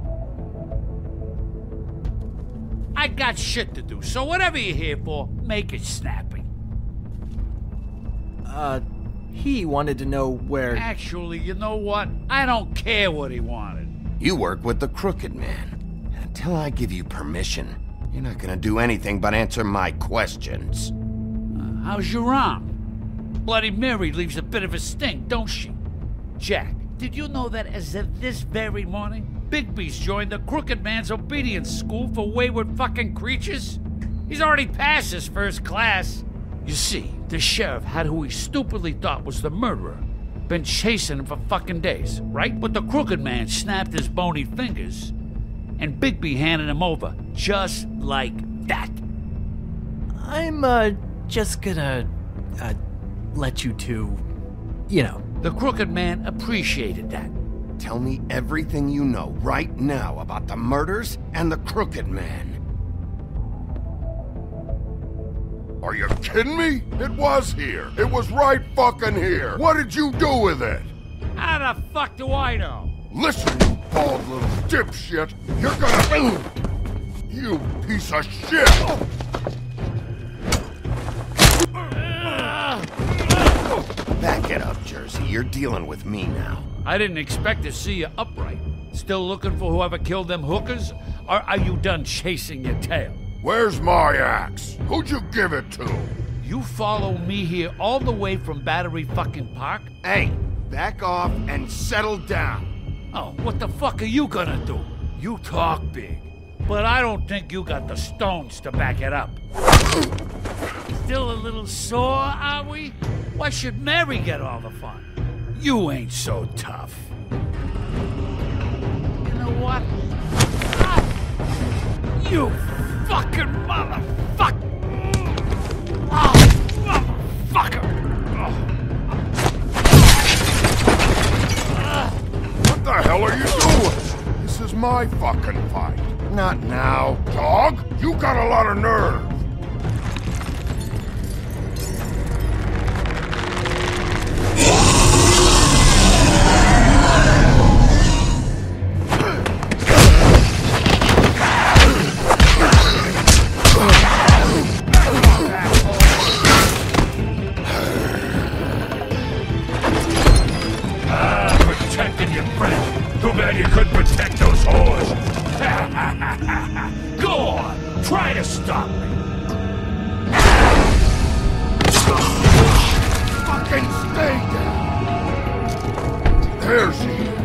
I got shit to do, so whatever you're here for, make it snappy.
He wanted to know where...
Actually, you know what? I don't care what he wanted.
You work with the Crooked Man. Until I give you permission, you're not gonna do anything but answer my questions.
How's your arm? Bloody Mary leaves a bit of a stink, don't she? Jack, did you know that as of this very morning, Bigby's joined the Crooked Man's obedience school for wayward fucking creatures? He's already passed his first class. You see, the sheriff had who he stupidly thought was the murderer. Been chasing him for fucking days, right? But the Crooked Man snapped his bony fingers, and Bigby handed him over, just like that.
I'm, just gonna, let you two, you know.
The Crooked Man appreciated that.
Tell me everything you know right now about the murders and the Crooked Man.
Are you kidding me? It was here. It was right fucking here. What did you do with it?
How the fuck do I know?
Listen, you bald little dipshit. You're gonna... You piece of shit!
Back it up, Jersey. You're dealing with me now.
I didn't expect to see you upright. Still looking for whoever killed them hookers? Or are you done chasing your tail?
Where's my axe? Who'd you give it to?
You follow me here all the way from Battery fucking Park?
Hey, back off and settle down.
Oh, what the fuck are you gonna do? You talk big, but I don't think you got the stones to back it up. Still a little sore, are we? Why should Mary get all the fun? You ain't so tough. You know what? Ah! You fucking motherfucker! Oh, motherfucker!
What the hell are you doing? This is my fucking fight.
Not now.
Dog, you got a lot of nerve.
Protecting your friend. Too bad you couldn't protect those whores. Go on, try to stop me.
Fucking stay down. There she is.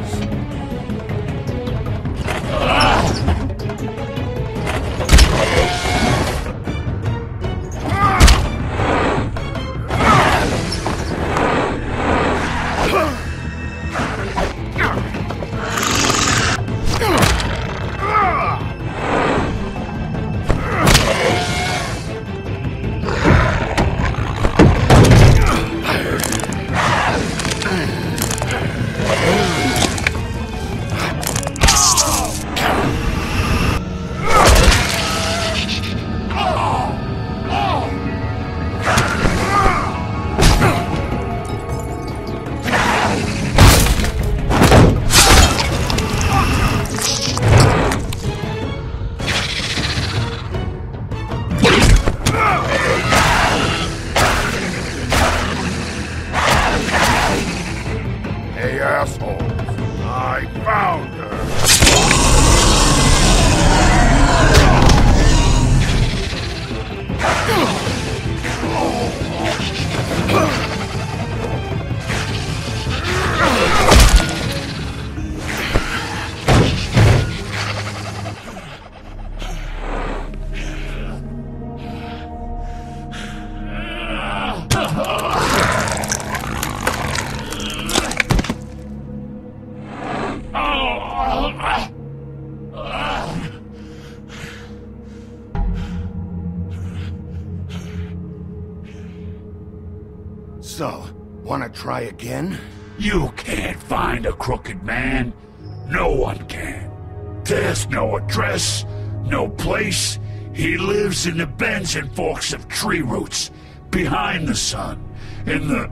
So, wanna try again?
You can't find a crooked man. No one can. There's no address, no place. He lives in the bends and forks of tree roots, behind the sun, in the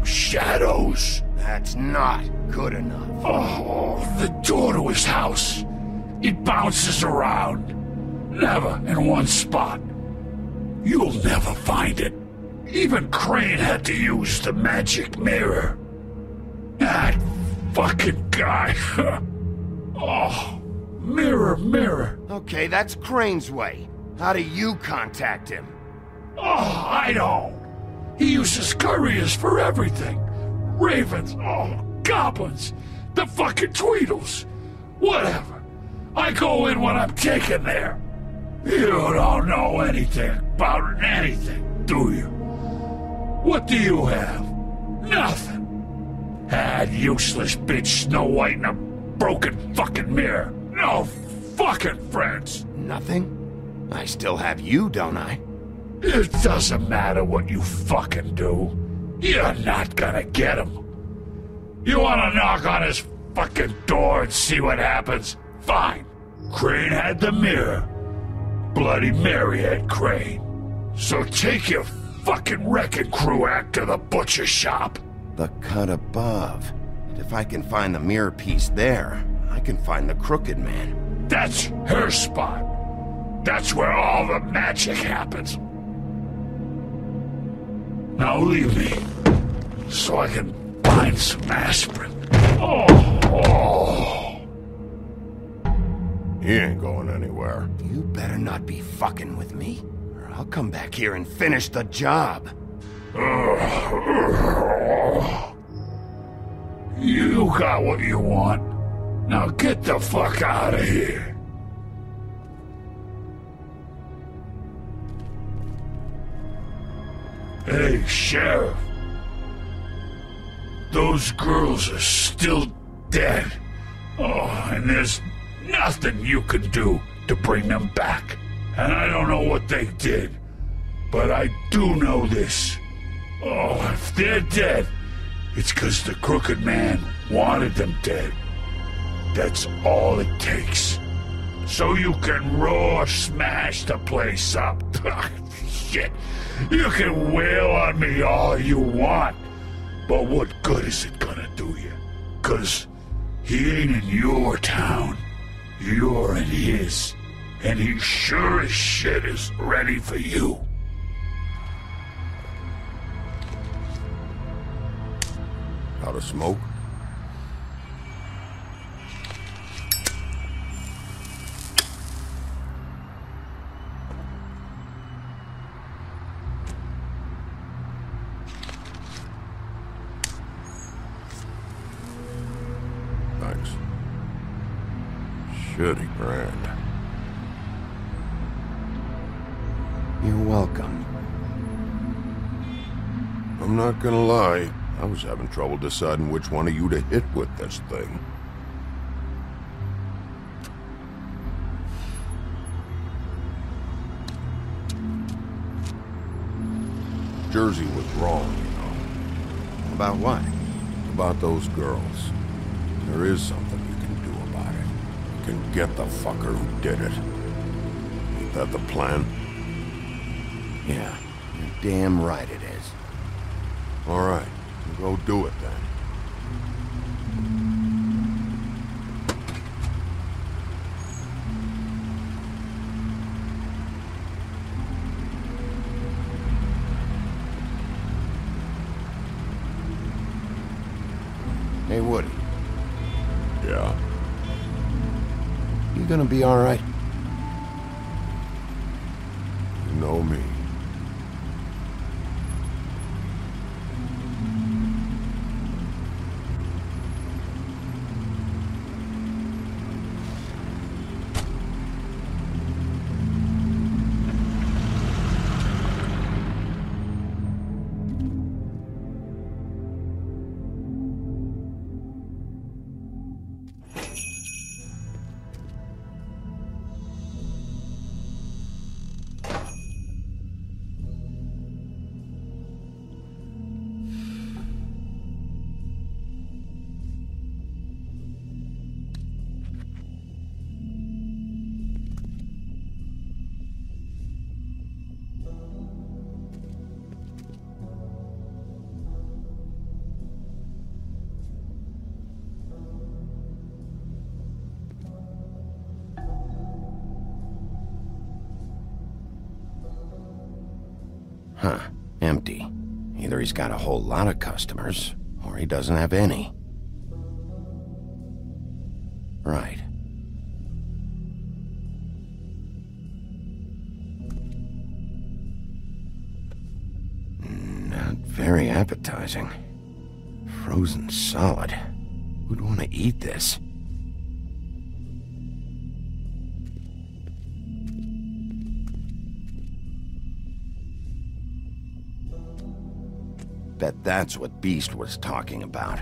shadows.
That's not good enough.
Oh, the door to his house. It bounces around, never in one spot. You'll never find it. Even Crane had to use the magic mirror. That fucking guy. Oh, mirror, mirror.
Okay, that's Crane's way. How do you contact him?
Oh, I don't. He uses couriers for everything. Ravens, goblins, the fucking Tweedles. Whatever. I go in when I'm taken there. You don't know anything about anything, do you? What do you have? Nothing. That useless bitch Snow White in a broken fucking mirror. No fucking friends.
Nothing? I still have you, don't I?
It doesn't matter what you fucking do. You're not gonna get him. You wanna knock on his fucking door and see what happens? Fine. Crane had the mirror. Bloody Mary had Crane. So take your fucking wrecking crew act to the butcher shop.
The cut above. And if I can find the mirror piece there, I can find the Crooked Man.
That's her spot. That's where all the magic happens. Now leave me, so I can find some aspirin. Oh.
He ain't going anywhere.
You better not be fucking with me, or I'll come back here and finish the job.
You got what you want. Now get the fuck out of here. Hey, Sheriff. Those girls are still dead. Oh, and there's nothing you can do to bring them back. And I don't know what they did, but I do know this. Oh, if they're dead, it's 'cause the Crooked Man wanted them dead. That's all it takes. So you can roar smash the place up. Shit. You can wail on me all you want, but what good is it gonna do you? 'Cause he ain't in your town. You're in his. And he sure as shit is ready for you.
Out of smoke? Thanks. Shitty grand.
You're welcome.
I'm not gonna lie. I was having trouble deciding which one of you to hit with this thing. Jersey was wrong, you know.
About what?
About those girls. There is something you can do about it. You can get the fucker who did it. Ain't that the plan?
Yeah, you're damn right it is.
All right, go do it then.
Hey, Woody.
Yeah?
You gonna be all right?
You know me. Huh. Empty. Either he's got a whole lot of customers, or he doesn't have any. Right. Not very appetizing. Frozen solid. Who'd want to eat this? Bet that's what Beast was talking about.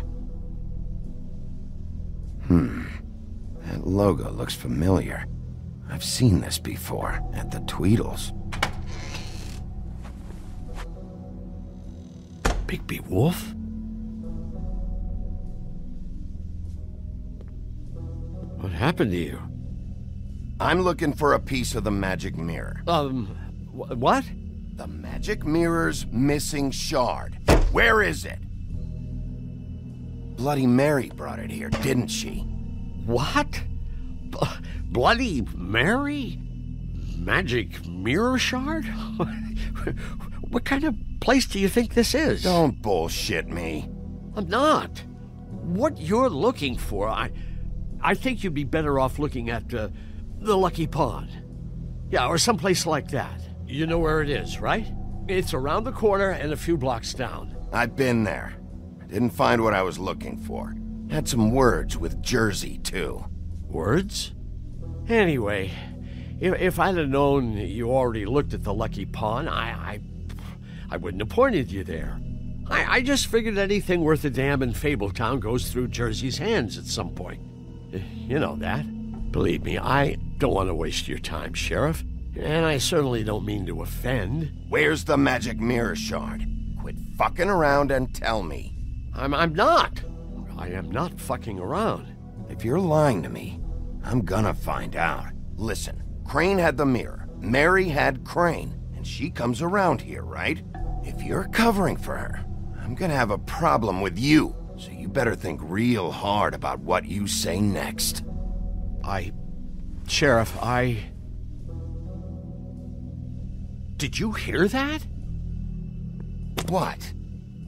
That logo looks familiar. I've seen this before, at the Tweedles.
Bigby Wolf? What happened to you?
I'm looking for a piece of the magic mirror.
What?
The magic mirror's missing shard. Where is it? Bloody Mary brought it here, didn't she?
What? Bloody Mary? Magic mirror shard? What kind of place do you think this is?
Don't bullshit me.
I'm not. What you're looking for, I think you'd be better off looking at the Lucky Pond. Yeah, or someplace like that. You know where it is, right? It's around the corner and a few blocks down.
I've been there. Didn't find what I was looking for. Had some words with Jersey, too.
Words? Anyway, if I'd have known you already looked at the Lucky Pond, I wouldn't have pointed you there. I just figured anything worth a damn in Fabletown goes through Jersey's hands at some point. You know that. Believe me, I don't want to waste your time, Sheriff. And I certainly don't mean to offend.
Where's the magic mirror shard? Quit fucking around and tell me.
I'm not. I am not fucking around.
If you're lying to me, I'm gonna find out. Listen, Crane had the mirror. Mary had Crane. And she comes around here, right? If you're covering for her, I'm gonna have a problem with you. So you better think real hard about what you say next.
Sheriff, Did you hear that?
What?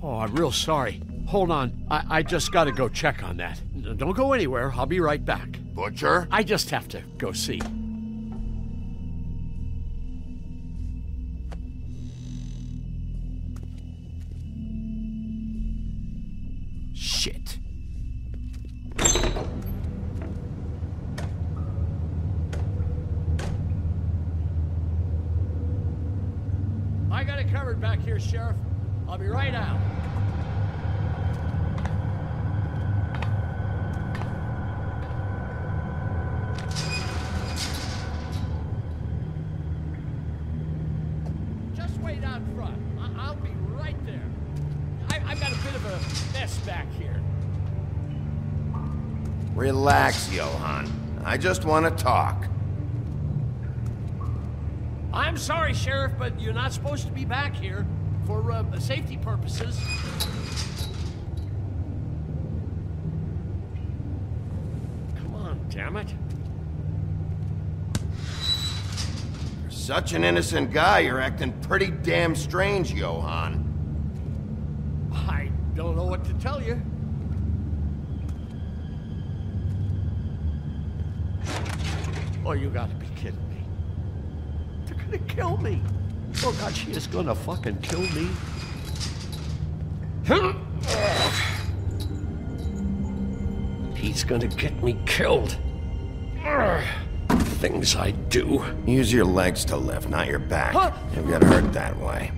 Oh, I'm real sorry. Hold on. I just gotta go check on that. Don't go anywhere. I'll be right back.
Butcher?
I just have to go see.
Shit.
I got it covered back here, Sheriff. I'll be right out. Just wait out front. I'll be right there. I've got a bit of a mess back here.
Relax, Johan. I just want to talk.
I'm sorry, Sheriff, but you're not supposed to be back here for safety purposes. Come on, damn it.
You're such an innocent guy, you're acting pretty damn strange, Johan.
I don't know what to tell you. Oh, you gotta be kidding me. They're gonna kill me. Oh God, she is gonna fucking kill me. He's gonna get me killed. Things I do.
Use your legs to lift, not your back.
Huh?
You'll get hurt that way.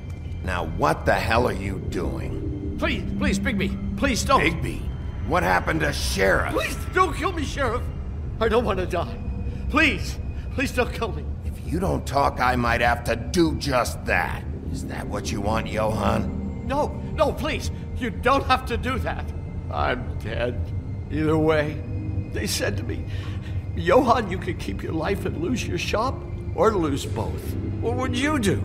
Now, what the hell are you doing?
Please, Bigby. Please don't.
Bigby? What happened to Sheriff?
Please don't kill me, Sheriff. I don't want to die. Please don't kill me.
If you don't talk, I might have to do just that. Is that what you want, Johan?
No, please. You don't have to do that. I'm dead. Either way. They said to me, Johan, you could keep your life and lose your shop, or lose both. What would you do?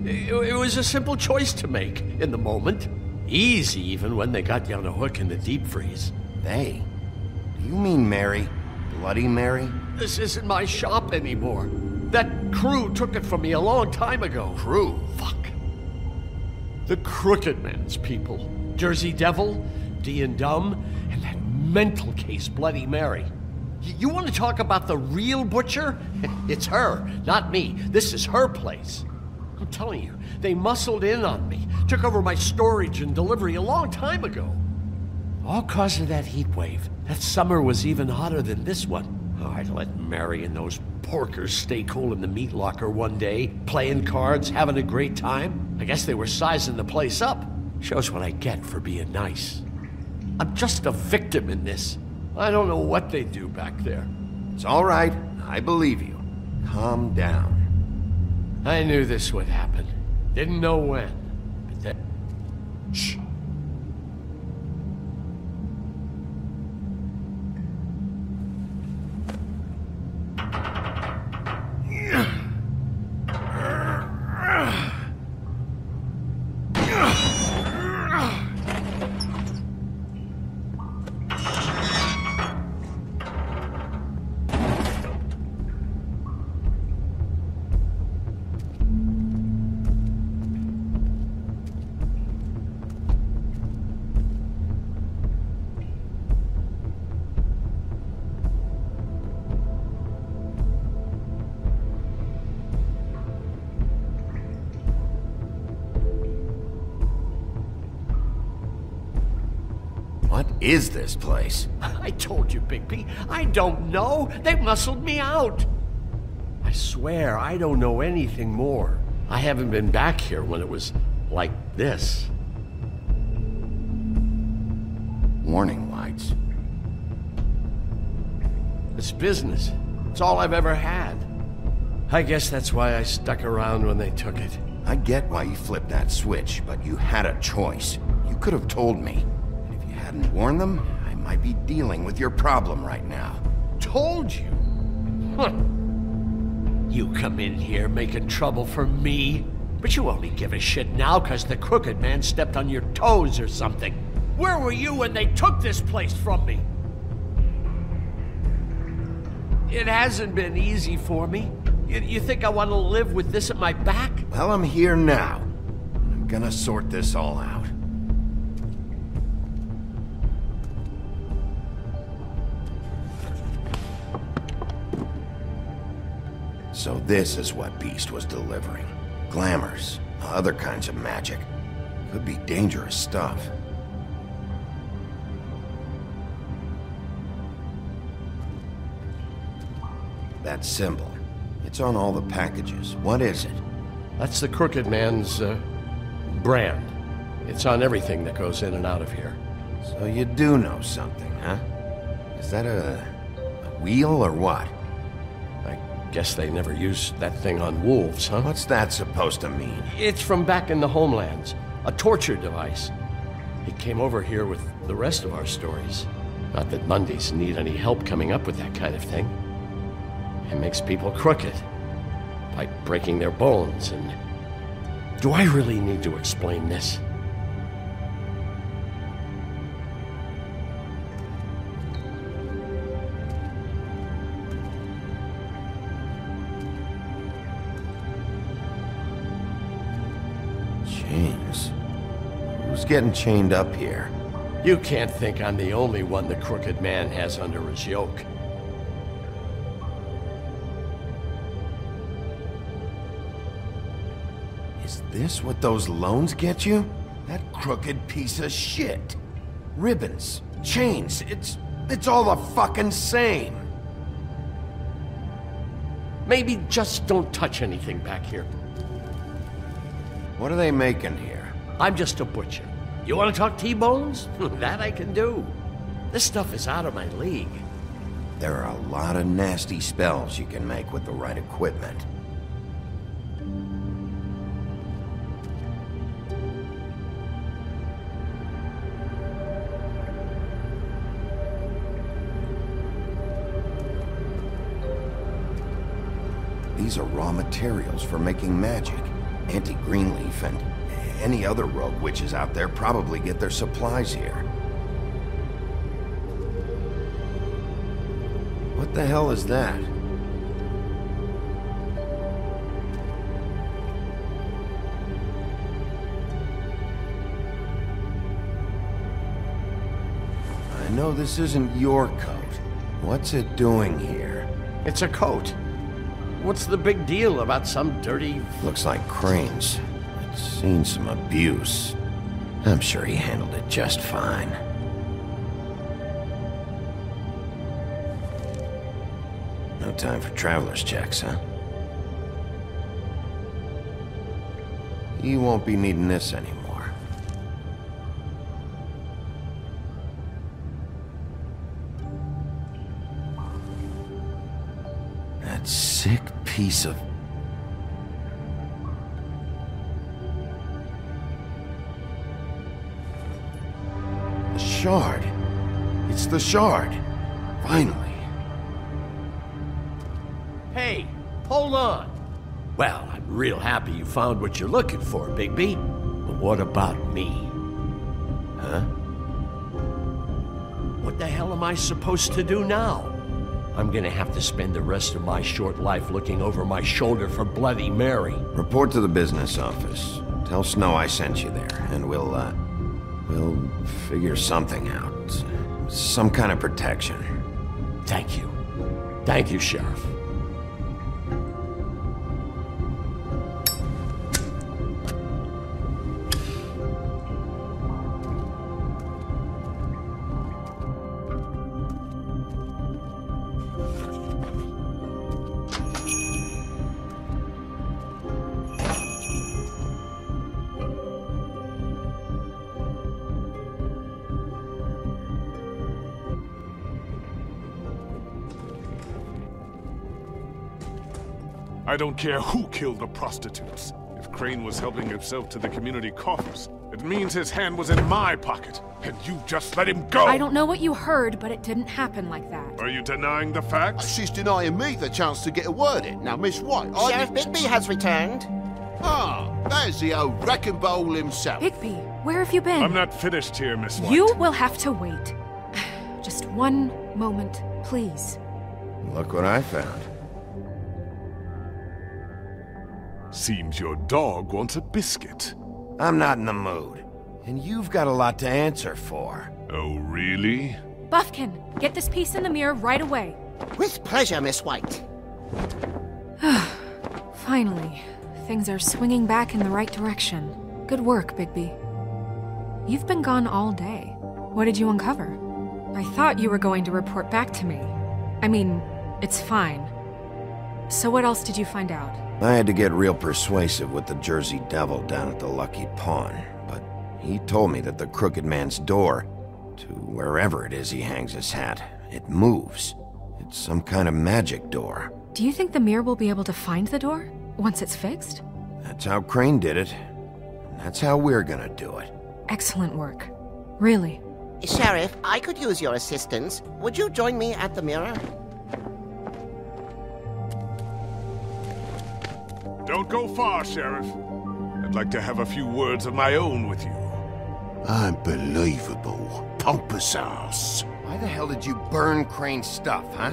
It was a simple choice to make in the moment. Easy, even when they got you on a hook in the deep freeze.
They? Do you mean Mary? Bloody Mary?
This isn't my shop anymore. That crew took it from me a long time ago.
Crew?
Fuck. The Crooked Man's people. Jersey Devil, D and Dumb, and that mental case, Bloody Mary. You want to talk about the real butcher? It's her, not me. This is her place. I'm telling you, they muscled in on me, took over my storage and delivery a long time ago. All cause of that heat wave. That summer was even hotter than this one. Oh, I let Mary and those porkers stay cool in the meat locker one day, playing cards, having a great time. I guess they were sizing the place up. Shows what I get for being nice. I'm just a victim in this. I don't know what they do back there.
It's all right. I believe you. Calm down.
I knew this would happen. Didn't know when. But then... Shh.
What is this place?
I told you, Bigby. I don't know. They muscled me out. I swear, I don't know anything more. I haven't been back here when it was like this.
Warning lights.
It's business. It's all I've ever had. I guess that's why I stuck around when they took it.
I get why you flipped that switch, but you had a choice. You could have told me. Hadn't warned them, I might be dealing with your problem right now.
Told you? Huh. You come in here making trouble for me, but you only give a shit now because the Crooked Man stepped on your toes or something. Where were you when they took this place from me? It hasn't been easy for me. You think I want to live with this at my back?
Well, I'm here now. I'm gonna sort this all out. So this is what Beast was delivering. Glamours, other kinds of magic. Could be dangerous stuff. That symbol. It's on all the packages. What is it?
That's the Crooked Man's, brand. It's on everything that goes in and out of here.
So you do know something, huh? Is that a wheel or what?
Guess they never used that thing on wolves, huh?
What's that supposed to mean?
It's from back in the homelands. A torture device. It came over here with the rest of our stories. Not that Mundies need any help coming up with that kind of thing. It makes people crooked. By breaking their bones and... Do I really need to explain this?
Chains. Who's getting chained up here?
You can't think I'm the only one the Crooked Man has under his yoke.
Is this what those loans get you? That crooked piece of shit. Ribbons, chains, it's all the fucking same.
Maybe just don't touch anything back here.
What are they making here?
I'm just a butcher. You want to talk T-bones? That I can do. This stuff is out of my league.
There are a lot of nasty spells you can make with the right equipment. These are raw materials for making magic. Auntie Greenleaf and any other rogue witches out there probably get their supplies here. What the hell is that? know this isn't your coat. What's it doing here?
It's a coat. What's the big deal about some dirty...
Looks like Crane's. It's seen some abuse. I'm sure he handled it just fine. No time for traveler's checks, huh? You won't be needing this anymore. That sick piece of... The shard. It's the shard. Finally.
Hey, hold on. Well, I'm real happy you found what you're looking for, Bigby. But what about me? Huh? What the hell am I supposed to do now? I'm gonna have to spend the rest of my short life looking over my shoulder for Bloody Mary.
Report to the business office. Tell Snow I sent you there, and we'll figure something out. Some kind of protection.
Thank you. Thank you, Sheriff.
I don't care who killed the prostitutes. If Crane was helping himself to the community coffers, it means his hand was in my pocket, and you just let him go!
I don't know what you heard, but it didn't happen like that.
Are you denying the facts?
She's denying me the chance to get a word in. Now, Miss White,
Sheriff Bigby has returned.
Ah, there's the old wrecking ball himself.
Bigby, where have you been?
I'm not finished here, Miss White.
You will have to wait. Just one moment, please.
Look what I found.
Seems your dog wants a biscuit.
I'm not in the mood. And you've got a lot to answer for.
Oh, really?
Buffkin, get this piece in the mirror right away.
With pleasure, Miss White.
Finally, things are swinging back in the right direction. Good work, Bigby. You've been gone all day. What did you uncover? I thought you were going to report back to me. I mean, it's fine. So what else did you find out?
I had to get real persuasive with the Jersey Devil down at the Lucky Pawn, but he told me that the Crooked Man's door, to wherever it is he hangs his hat, it moves. It's some kind of magic door.
Do you think the mirror will be able to find the door once it's fixed?
That's how Crane did it. And that's how we're gonna do it.
Excellent work. Really.
Sheriff, I could use your assistance. Would you join me at the mirror?
Don't go far, Sheriff. I'd like to have a few words of my own with you.
Unbelievable. Pompous ass.
Why the hell did you burn Crane's stuff, huh?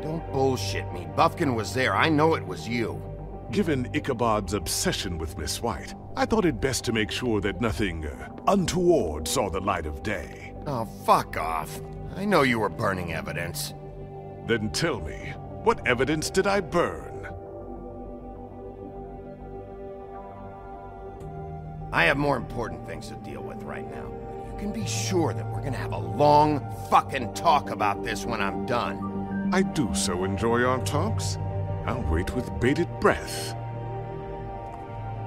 Don't bullshit me. Buffkin was there. I know it was you.
Given Ichabod's obsession with Miss White, I thought it best to make sure that nothing untoward saw the light of day.
Oh, fuck off. I know you were burning evidence.
Then tell me, what evidence did I burn?
I have more important things to deal with right now. You can be sure that we're gonna have a long fucking talk about this when I'm done.
I do so enjoy our talks. I'll wait with bated breath.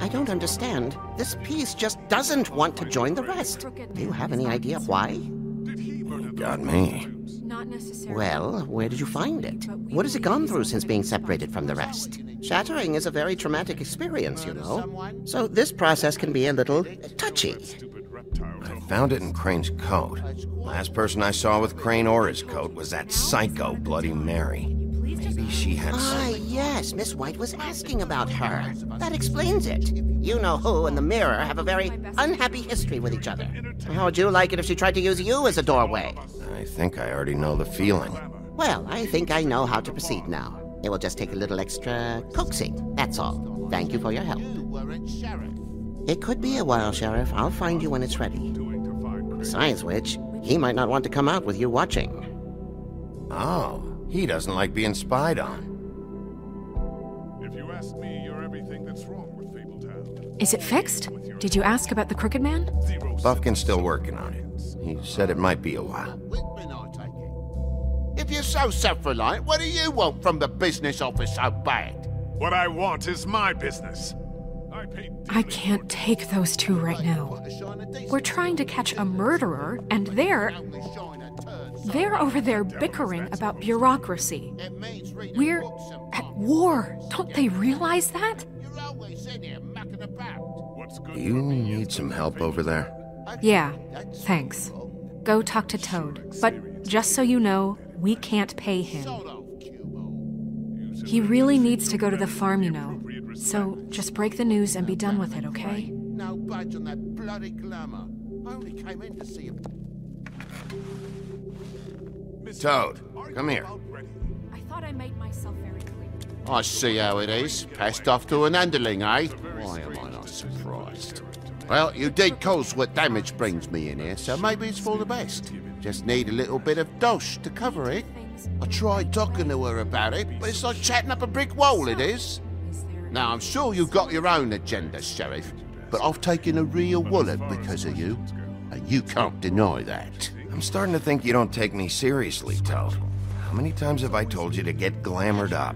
I don't understand. This piece just doesn't want to join the rest. Do you have any idea why?
You got me.
Not necessarily.
Well, where did you find it? What has it gone through since being separated from the rest? Shattering is a very traumatic experience, you know. So this process can be a little touchy.
I found it in Crane's coat. Last person I saw with Crane or his coat was that psycho Bloody Mary. Maybe she had some...
Yes, Miss White was asking about her. That explains it. You know who and the mirror have a very unhappy history with each other. How would you like it if she tried to use you as a doorway?
I think I already know the feeling.
Well, I think I know how to proceed now. It will just take a little extra coaxing, that's all. Thank you for your help. It could be a while, Sheriff. I'll find you when it's ready. Besides which, He might not want to come out with you watching.
Oh, he doesn't like being spied on.
If you ask me, you're everything that's wrong with Fabletown.
Is it fixed? Did you ask about the Crooked Man?
Buffkin's still working on it. He said it might be a while.
If you're so self-reliant, what do you want from the business office so bad?
What I want is my business.
I can't take those two right now. We're trying to catch a murderer, and they're over there bickering about bureaucracy. We're at war. Don't they realize that?
You need some help over there?
Yeah, thanks. Go talk to Toad. But just so you know, we can't pay him. He really needs to go to the farm, you know. So just break the news and be done with it, okay?
No budge on that bloody glamour. I only came in to see him.
Toad, come here.
I thought I made myself very clear.
I see how it is. Passed off to an underling, eh? Why am I not surprised? Well, you did cause what damage brings me in here, so maybe it's for the best. Just need a little bit of dosh to cover it. I tried talking to her about it, but it's like chatting up a brick wall, it is. Now, I'm sure you've got your own agenda, Sheriff, but I've taken a real wallop because of you, and you can't deny that.
I'm starting to think you don't take me seriously, Toad. How many times have I told you to get glamored up?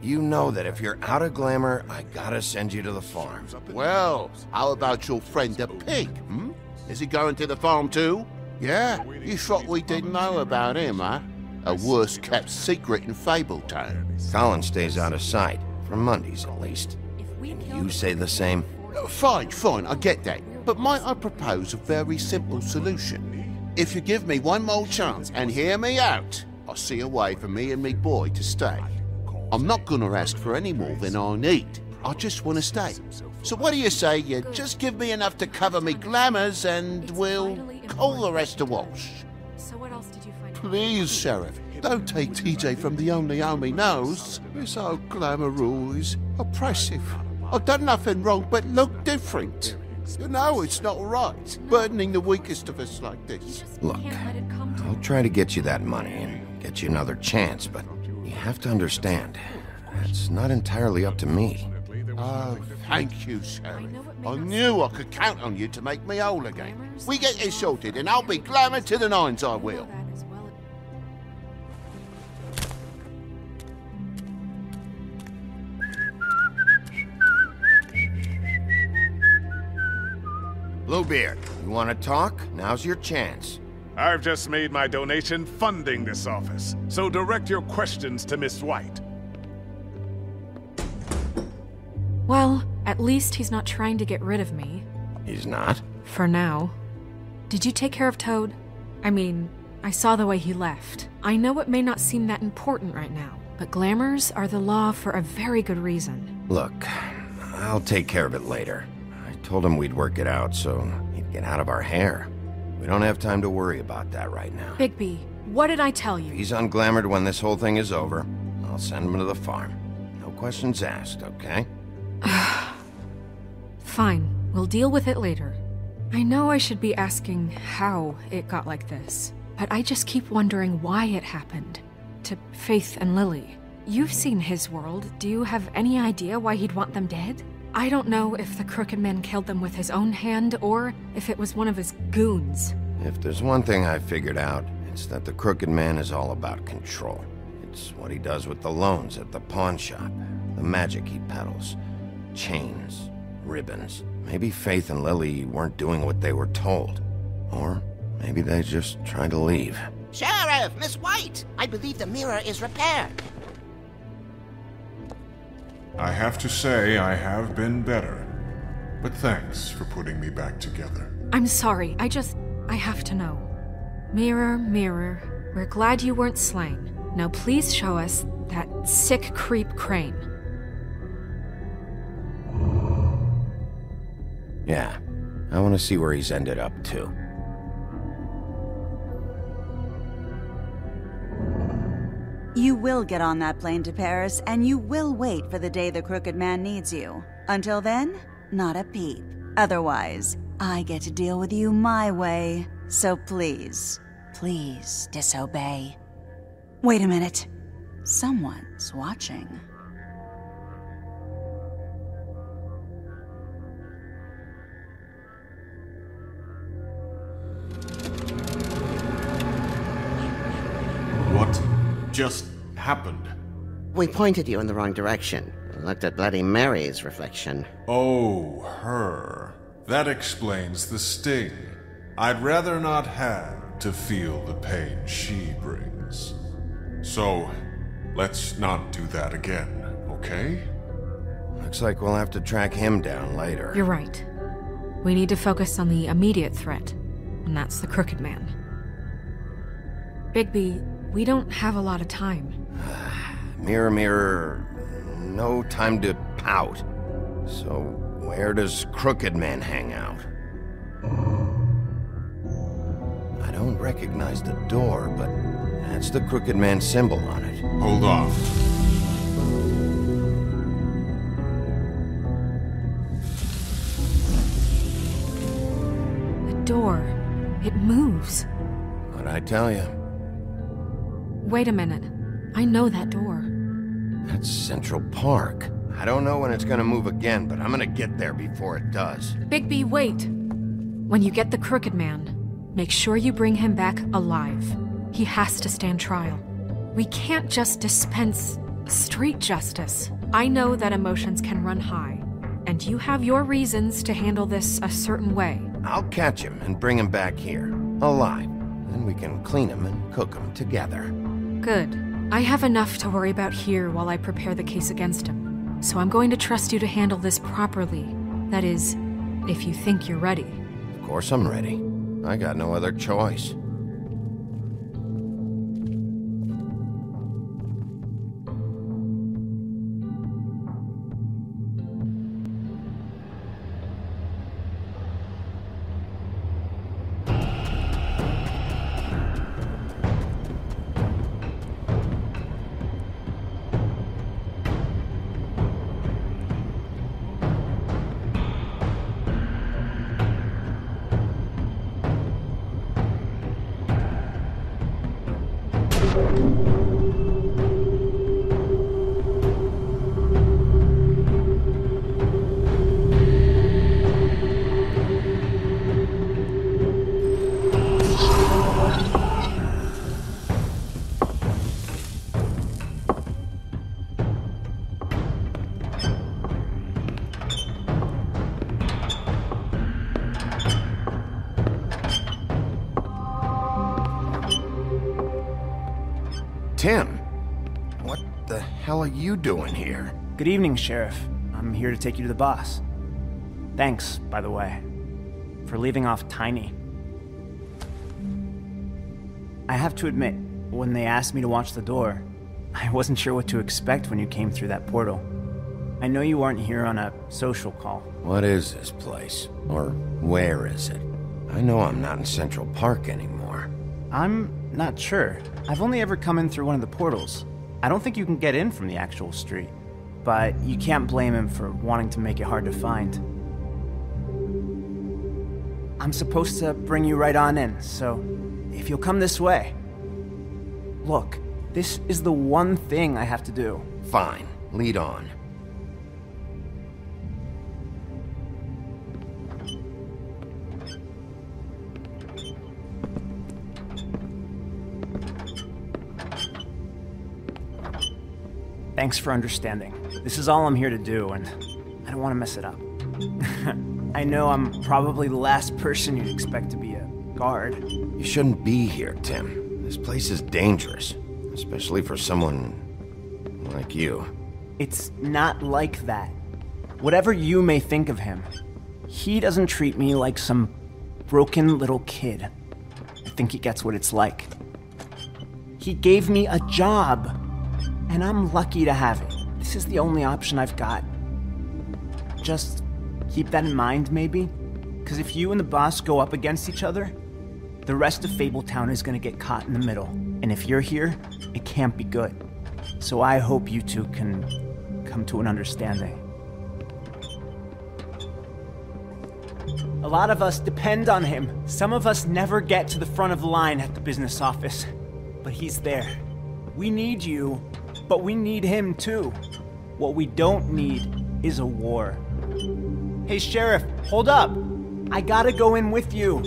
You know that if you're out of glamour, I gotta send you to the farm.
Well, how about your friend the pig, hmm? Is he going to the farm too? Yeah, you thought we didn't know about him, huh? A worst-kept secret in Fabletown.
Colin stays out of sight, for Mondays at least. And you say the same?
Fine, I get that. But might I propose a very simple solution? If you give me one more chance and hear me out, I'll see a way for me and me boy to stay. I'm not gonna ask for any more than I need. I just want to stay. So what do you say you just give me enough to cover me glamours and we'll call the rest a wash?
So what else did you find?
Please, Sheriff, don't take TJ from the only home he knows. This old glamour rule is oppressive. I've done nothing wrong but look different. You know it's not right, burdening the weakest of us like this.
Look, I'll try to get you that money and get you another chance, but you have to understand, that's not entirely up to me.
Oh, thank you, Sheriff. I knew I could count on you to make me whole again. We get this sorted and I'll be glamour to the nines, I will.
Bluebeard, you want to talk? Now's your chance.
I've just made my donation funding this office, so direct your questions to Miss White.
Well, at least he's not trying to get rid of me.
He's not?
For now. Did you take care of Toad? I mean, I saw the way he left. I know it may not seem that important right now, but glamours are the law for a very good reason.
Look, I'll take care of it later. I told him we'd work it out so he'd get out of our hair. We don't have time to worry about that right now.
Bigby, what did I tell you?
If he's unglamored when this whole thing is over, I'll send him to the farm. No questions asked, okay?
Fine, we'll deal with it later. I know I should be asking how it got like this, but I just keep wondering why it happened. To Faith and Lily. You've seen his world. Do you have any idea why he'd want them dead? I don't know if the Crooked Man killed them with his own hand or if it was one of his goons.
If there's one thing I've figured out, it's that the Crooked Man is all about control. It's what he does with the loans at the pawn shop, the magic he peddles, chains, ribbons. Maybe Faith and Lily weren't doing what they were told. Or maybe they just tried to leave.
Sheriff, Miss White! I believe the mirror is repaired.
I have to say I have been better, but thanks for putting me back together.
I'm sorry, I have to know. Mirror, mirror, we're glad you weren't slain. Now please show us that sick creep Crane.
Yeah, I want to see where he's ended up, too.
You will get on that plane to Paris, and you will wait for the day the Crooked Man needs you. Until then, not a peep. Otherwise, I get to deal with you my way. So please disobey. Wait a minute. Someone's watching.
What just happened?
We pointed you in the wrong direction. Looked at Bloody Mary's reflection.
Oh, her. That explains the sting. I'd rather not have to feel the pain she brings. So, let's not do that again, okay?
Looks like we'll have to track him down later.
You're right. We need to focus on the immediate threat, and that's the Crooked Man. Bigby, we don't have a lot of time.
Mirror, mirror, no time to pout. So, where does Crooked Man hang out? I don't recognize the door, but that's the Crooked Man symbol on it.
Hold on.
The door. It moves.
What'd I tell you?
Wait a minute. I know that door.
That's Central Park. I don't know when it's gonna move again, but I'm gonna get there before it does.
Bigby, wait! When you get the Crooked Man, make sure you bring him back alive. He has to stand trial. We can't just dispense street justice. I know that emotions can run high, and you have your reasons to handle this a certain way.
I'll catch him and bring him back here, alive. Then we can clean him and cook him together.
Good. I have enough to worry about here while I prepare the case against him. So I'm going to trust you to handle this properly. That is, if you think you're ready.
Of course I'm ready. I got no other choice. Tim, what the hell are you doing here?
Good evening, Sheriff. I'm here to take you to the boss. Thanks, by the way, for leaving off Tiny. I have to admit, when they asked me to watch the door, I wasn't sure what to expect when you came through that portal. I know you aren't here on a social call.
What is this place? Or where is it? I know I'm not in Central Park anymore.
I'm not sure. I've only ever come in through one of the portals. I don't think you can get in from the actual street. But you can't blame him for wanting to make it hard to find. I'm supposed to bring you right on in, so if you'll come this way. Look, this is the one thing I have to do.
Fine, lead on.
Thanks for understanding. This is all I'm here to do, and I don't want to mess it up. I know I'm probably the last person you'd expect to be a guard.
You shouldn't be here, Tim. This place is dangerous, especially for someone like you.
It's not like that. Whatever you may think of him, he doesn't treat me like some broken little kid. I think he gets what it's like. He gave me a job. And I'm lucky to have it. This is the only option I've got. Just keep that in mind, maybe? Because if you and the boss go up against each other, the rest of Fabletown is gonna get caught in the middle. And if you're here, it can't be good. So I hope you two can come to an understanding. A lot of us depend on him. Some of us never get to the front of the line at the business office. But he's there. We need you, but we need him too. What we don't need is a war. Hey, Sheriff, hold up. I gotta go in with you.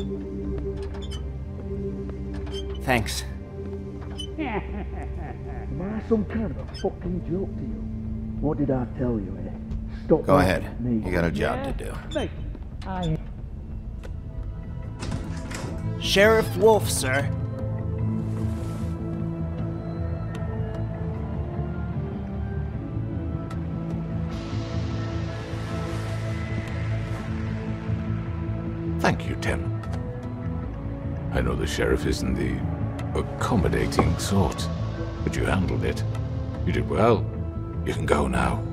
Thanks.
Am I some kind of a fucking joke to you? What did I tell you, eh? Stop.
Go ahead.
Me.
You got a job to do.
Mate, I...
Sheriff Wolf, sir.
Thank you, Tim. I know the sheriff isn't the accommodating sort, but you handled it. You did well. You can go now.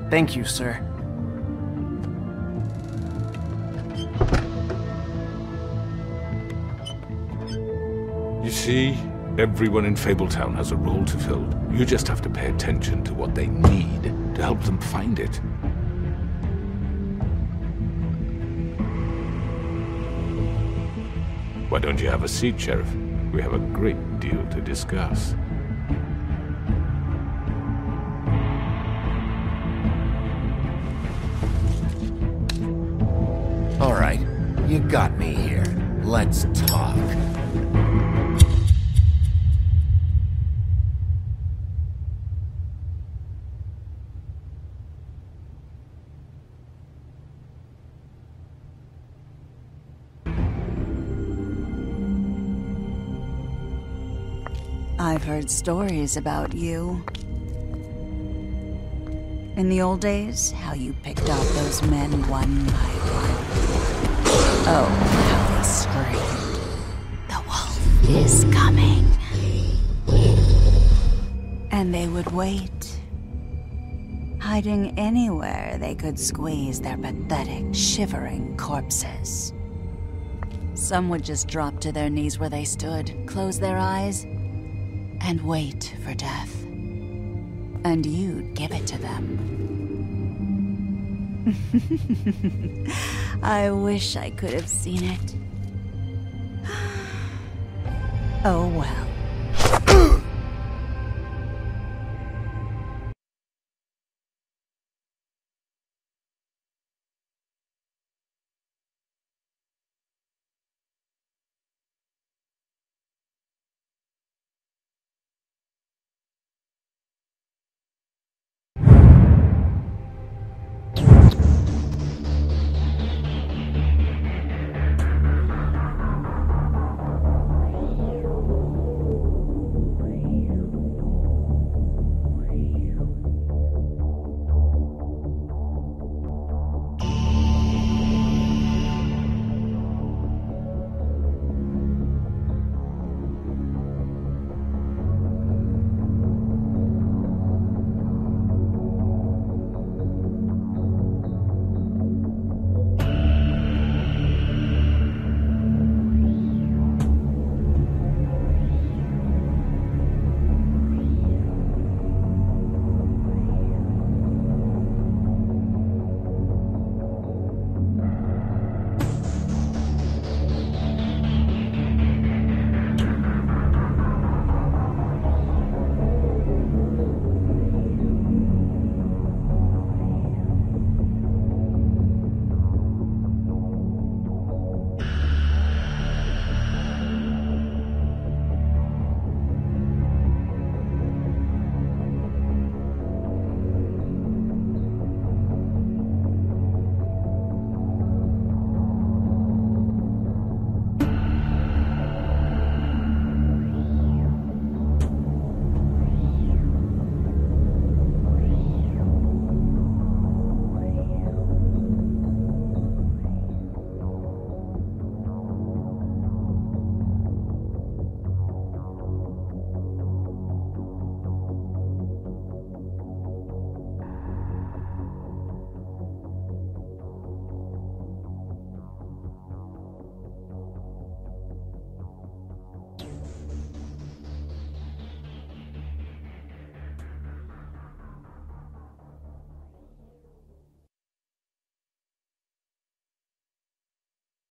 Thank you, sir.
You see, everyone in Fabletown has a role to fill. You just have to pay attention to what they need to help them find it. Why don't you have a seat, Sheriff? We have a great deal to discuss.
All right, you got me here. Let's talk.
I've heard stories about you. In the old days, how you picked off those men one by one. Oh, how they screamed. The wolf is coming. And they would wait, hiding anywhere they could squeeze their pathetic, shivering corpses. Some would just drop to their knees where they stood, close their eyes, and wait for death. And you'd give it to them. I wish I could have seen it. Oh well.